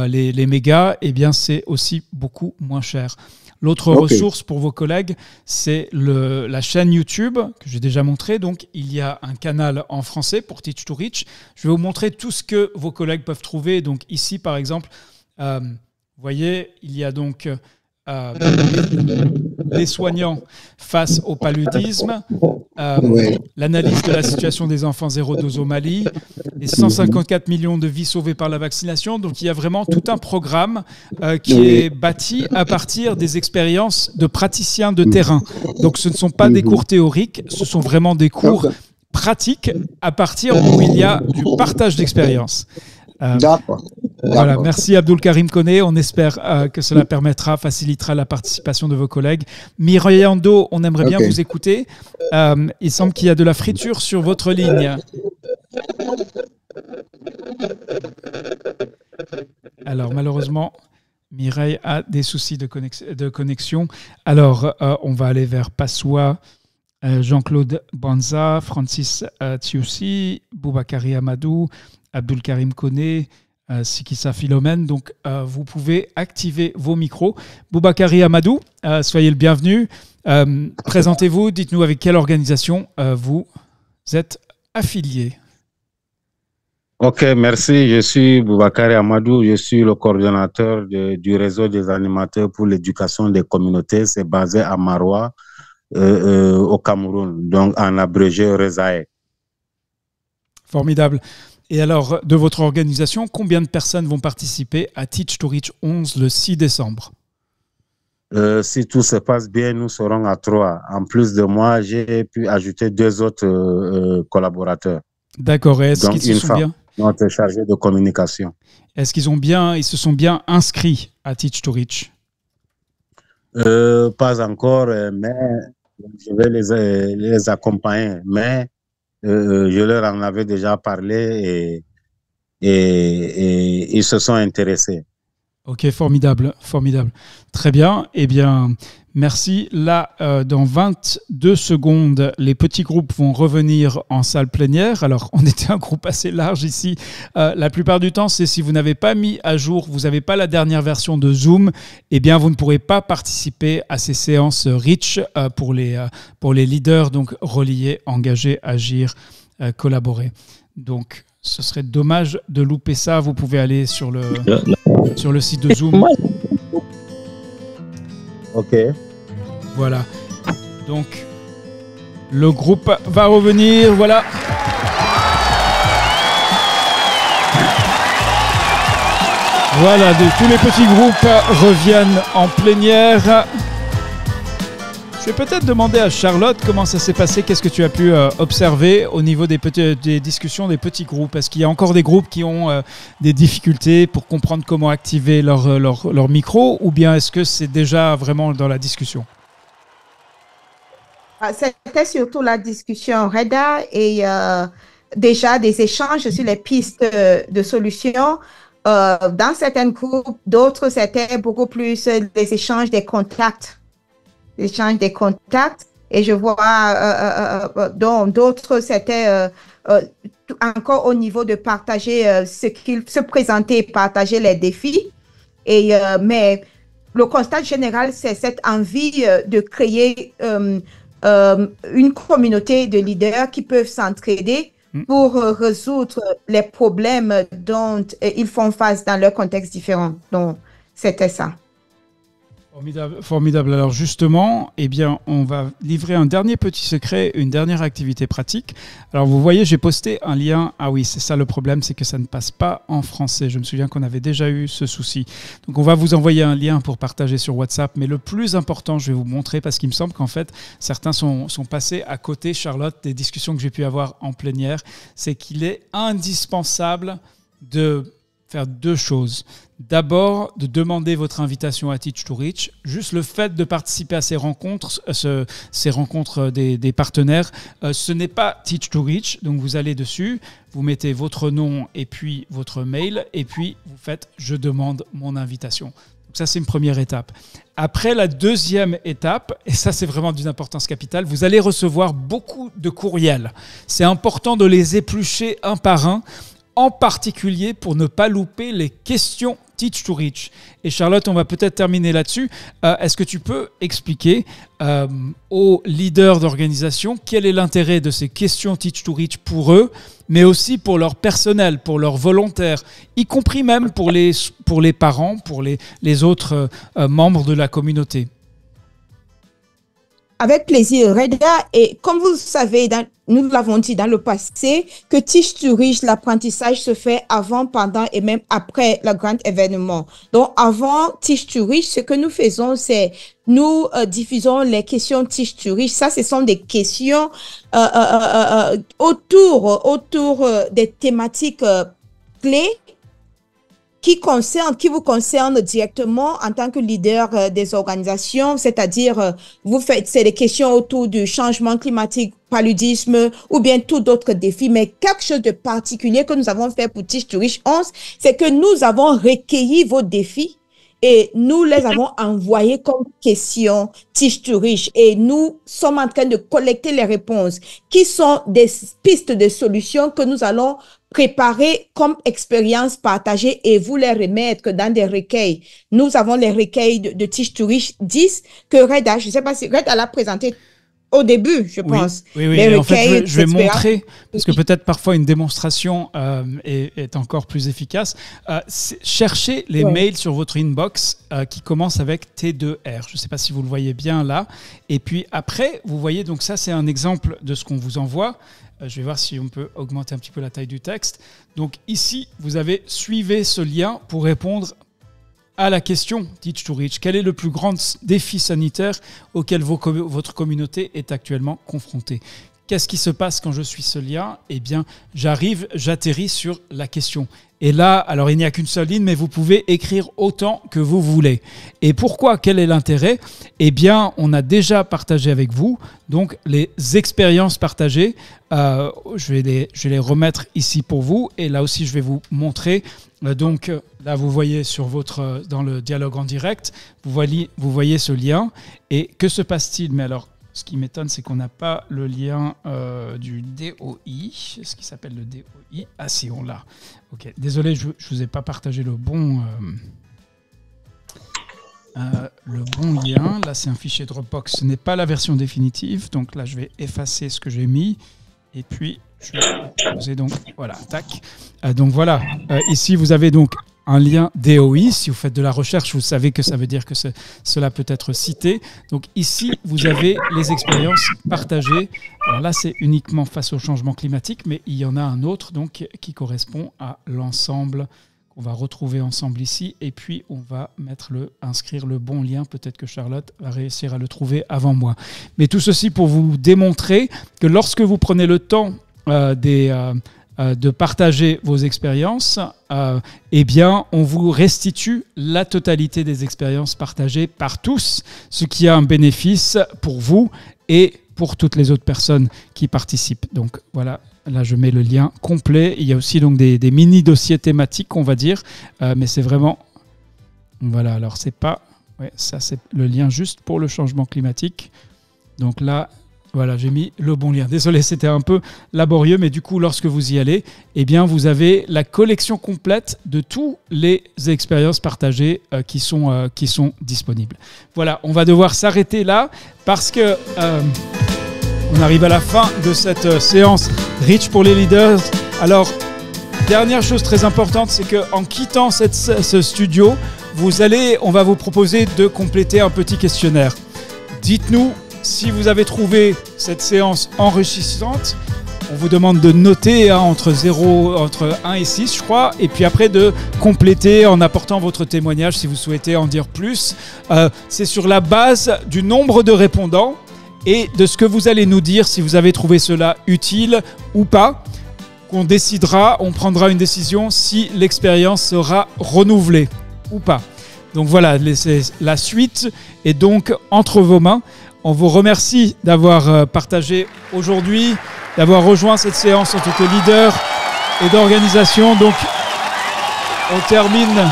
les mégas, eh bien, c'est aussi beaucoup moins cher. L'autre ressource pour vos collègues, c'est la chaîne YouTube que j'ai déjà montré. Donc, il y a un canal en français pour Teach to Reach. Je vais vous montrer tout ce que vos collègues peuvent trouver. Donc, ici, par exemple, vous voyez, il y a donc les soignants face au paludisme, l'analyse de la situation des enfants 0 dose au Mali, les 154 millions de vies sauvées par la vaccination. Donc il y a vraiment tout un programme qui est bâti à partir des expériences de praticiens de terrain. Donc ce ne sont pas des cours théoriques, ce sont vraiment des cours pratiques à partir où il y a du partage d'expériences. Voilà, merci Abdul Karim Koné. On espère que cela facilitera la participation de vos collègues. Mireille Ando, on aimerait bien vous écouter. Il semble qu'il y a de la friture sur votre ligne. Alors malheureusement, Mireille a des soucis de connexion. Alors on va aller vers Passoua, Jean-Claude Banza, Francis Thiussi, Boubakari Amadou, Abdul Karim Koné, Sikissa Philomène. Donc, vous pouvez activer vos micros. Boubakari Amadou, soyez le bienvenu. Présentez-vous, dites-nous avec quelle organisation vous êtes affilié. Ok, merci. Je suis Boubakari Amadou. Je suis le coordonnateur du réseau des animateurs pour l'éducation des communautés. C'est basé à Maroua, au Cameroun, donc en abrégé RESAE. Formidable. Et alors, de votre organisation, combien de personnes vont participer à Teach to Reach 11 le 6 décembre? Si tout se passe bien, nous serons à 3. En plus de moi, j'ai pu ajouter 2 autres collaborateurs. D'accord. Et est-ce Donc, qu'ils se sont bien? Notre chargé de communication. Est-ce qu'ils se sont bien inscrits à Teach to Reach? Pas encore, mais je vais les accompagner. Mais je leur en avais déjà parlé et ils se sont intéressés. Ok, formidable, formidable. Très bien. Eh bien, merci. Là, dans 22 secondes, les petits groupes vont revenir en salle plénière. Alors, on était un groupe assez large ici. La plupart du temps, c'est si vous n'avez pas mis à jour, vous n'avez pas la dernière version de Zoom, eh bien, vous ne pourrez pas participer à ces séances Reach pour les leaders, donc reliés, engagés, agir, collaborer. Donc, ce serait dommage de louper ça. Vous pouvez aller sur le site de Zoom. Ok. Voilà. Donc, le groupe va revenir. Voilà. Voilà, tous les petits groupes reviennent en plénière. Je vais peut-être demander à Charlotte comment ça s'est passé, qu'est-ce que tu as pu observer au niveau des discussions des petits groupes. Est-ce qu'il y a encore des groupes qui ont des difficultés pour comprendre comment activer leur micro, ou bien est-ce que c'est déjà vraiment dans la discussion? C'était surtout la discussion Reda et déjà des échanges sur les pistes de solutions. Dans certains groupes, d'autres, c'était beaucoup plus des échanges des contacts. L'échange des contacts, et je vois dans d'autres, c'était encore au niveau de partager se présenter, partager les défis. Mais le constat général, c'est cette envie de créer une communauté de leaders qui peuvent s'entraider pour résoudre les problèmes dont ils font face dans leur contexte différent. Donc, c'était ça. Formidable, formidable. Alors justement, eh bien, on va livrer un dernier petit secret, une dernière activité pratique. Alors vous voyez, j'ai posté un lien. Ah oui, c'est ça le problème, c'est que ça ne passe pas en français. Je me souviens qu'on avait déjà eu ce souci. Donc on va vous envoyer un lien pour partager sur WhatsApp. Mais le plus important, je vais vous montrer, parce qu'il me semble qu'en fait, certains sont passés à côté, Charlotte, des discussions que j'ai pu avoir en plénière. C'est qu'il est indispensable de faire 2 choses. D'abord, de demander votre invitation à Teach to Reach. Juste le fait de participer à ces rencontres, des partenaires, ce n'est pas Teach to Reach. Donc, vous allez dessus, vous mettez votre nom et puis votre mail, et puis vous faites « Je demande mon invitation ». Donc, ça, c'est une première étape. Après, la deuxième étape, et ça, c'est vraiment d'une importance capitale, vous allez recevoir beaucoup de courriels. C'est important de les éplucher un par un, en particulier pour ne pas louper les questions Teach to Reach. Et Charlotte, on va peut-être terminer là-dessus. Est-ce que tu peux expliquer aux leaders d'organisation quel est l'intérêt de ces questions Teach to Reach pour eux, mais aussi pour leur personnel, pour leurs volontaires, y compris même pour les parents, pour les autres membres de la communauté? Avec plaisir, Reda. Et comme vous le savez, nous l'avons dit dans le passé, que Teach to Reach, l'apprentissage se fait avant, pendant et même après le grand événement. Donc, avant Teach to Reach, ce que nous faisons, c'est nous diffusons les questions Teach to Reach. Ça, ce sont des questions autour des thématiques clés qui vous concerne directement en tant que leader des organisations, c'est-à-dire c'est des questions autour du changement climatique, paludisme ou bien tout d'autres défis. Mais quelque chose de particulier que nous avons fait pour Teach to Reach 11, c'est que nous avons recueilli vos défis et nous les avons envoyés comme questions Teach to Reach. Et nous sommes en train de collecter les réponses qui sont des pistes de solutions que nous allons préparer comme expérience partagée et vous les remettre dans des recueils. Nous avons les recueils de Teach to Reach 10 que Reda, je ne sais pas si Reda l'a présenté au début, je pense. Oui. En fait, je vais montrer, parce que peut-être parfois une démonstration est encore plus efficace. Cherchez les mails sur votre inbox qui commencent avec T2R. Je ne sais pas si vous le voyez bien là. Et puis après, vous voyez, donc ça, c'est un exemple de ce qu'on vous envoie. Je vais voir si on peut augmenter un petit peu la taille du texte. Donc ici, vous avez suivi ce lien pour répondre à la question Teach to Reach. Quel est le plus grand défi sanitaire auquel votre communauté est actuellement confrontée? Qu'est-ce qui se passe quand je suis ce lien? Eh bien, j'atterris sur la question. Et là, alors il n'y a qu'une seule ligne, mais vous pouvez écrire autant que vous voulez. Et pourquoi? Quel est l'intérêt? Eh bien, on a déjà partagé avec vous donc les expériences partagées. Je vais les remettre ici pour vous. Et là aussi, je vais vous montrer. Donc là, vous voyez dans le dialogue en direct, vous voyez ce lien. Et que se passe-t-il? Mais alors, ce qui m'étonne, c'est qu'on n'a pas le lien du DOI, ce qui s'appelle le DOI. Ah si, on l'a. Ok, désolé, je ne vous ai pas partagé le bon lien. Là, c'est un fichier Dropbox. Ce n'est pas la version définitive. Donc là, je vais effacer ce que j'ai mis. Et puis, je vais poser donc, voilà, tac. Donc voilà, ici, vous avez donc un lien DOI. Si vous faites de la recherche, vous savez que ça veut dire que cela peut être cité. Donc ici, vous avez les expériences partagées. Alors là, c'est uniquement face au changement climatique, mais il y en a un autre donc, qui correspond à l'ensemble qu'on va retrouver ensemble ici. Et puis, on va inscrire le bon lien. Peut-être que Charlotte va réussir à le trouver avant moi. Mais tout ceci pour vous démontrer que lorsque vous prenez le temps de partager vos expériences, eh bien, on vous restitue la totalité des expériences partagées par tous, ce qui a un bénéfice pour vous et pour toutes les autres personnes qui participent. Donc voilà, là je mets le lien complet. Il y a aussi donc des mini-dossiers thématiques, on va dire, mais c'est vraiment... Voilà, alors c'est pas... Ouais, ça c'est le lien juste pour le changement climatique. Donc là... Voilà, j'ai mis le bon lien. Désolé, c'était un peu laborieux, mais du coup, lorsque vous y allez, eh bien, vous avez la collection complète de toutes les expériences partagées qui sont disponibles. Voilà, on va devoir s'arrêter là parce que on arrive à la fin de cette séance Reach pour les leaders. Alors, dernière chose très importante, c'est qu'en quittant ce studio, on va vous proposer de compléter un petit questionnaire. Dites-nous si vous avez trouvé cette séance enrichissante. On vous demande de noter entre 1 et 6, je crois, et puis après de compléter en apportant votre témoignage si vous souhaitez en dire plus. C'est sur la base du nombre de répondants et de ce que vous allez nous dire si vous avez trouvé cela utile ou pas, qu'on décidera, on prendra une décision si l'expérience sera renouvelée ou pas. Donc voilà, la suite est donc entre vos mains. On vous remercie d'avoir partagé aujourd'hui, d'avoir rejoint cette séance en tant que leader et d'organisation. Donc, on termine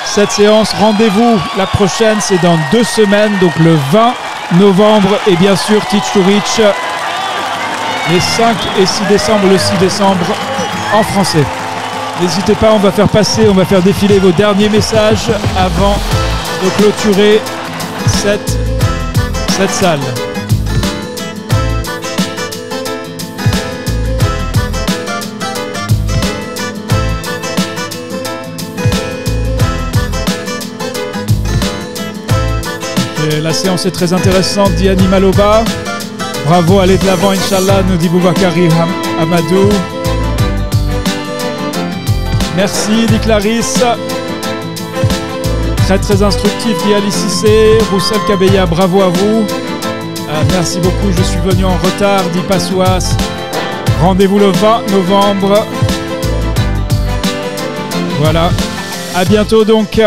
cette séance. Rendez-vous la prochaine, c'est dans 2 semaines, donc le 20 novembre. Et bien sûr, Teach to Reach, les 5 et 6 décembre, le 6 décembre en français. N'hésitez pas, on va faire défiler vos derniers messages avant de clôturer cette salle. La séance est très intéressante, dit Annie Maloba. Bravo, allez de l'avant, Inch'Allah, nous dit Boubacarri Amadou. Merci, dit Clarisse. Très très instructif, dit Ali Cissé. Roussel Kabeya, bravo à vous. Merci beaucoup, je suis venu en retard, dit Passouas. Rendez-vous le 20 novembre. Voilà, à bientôt donc.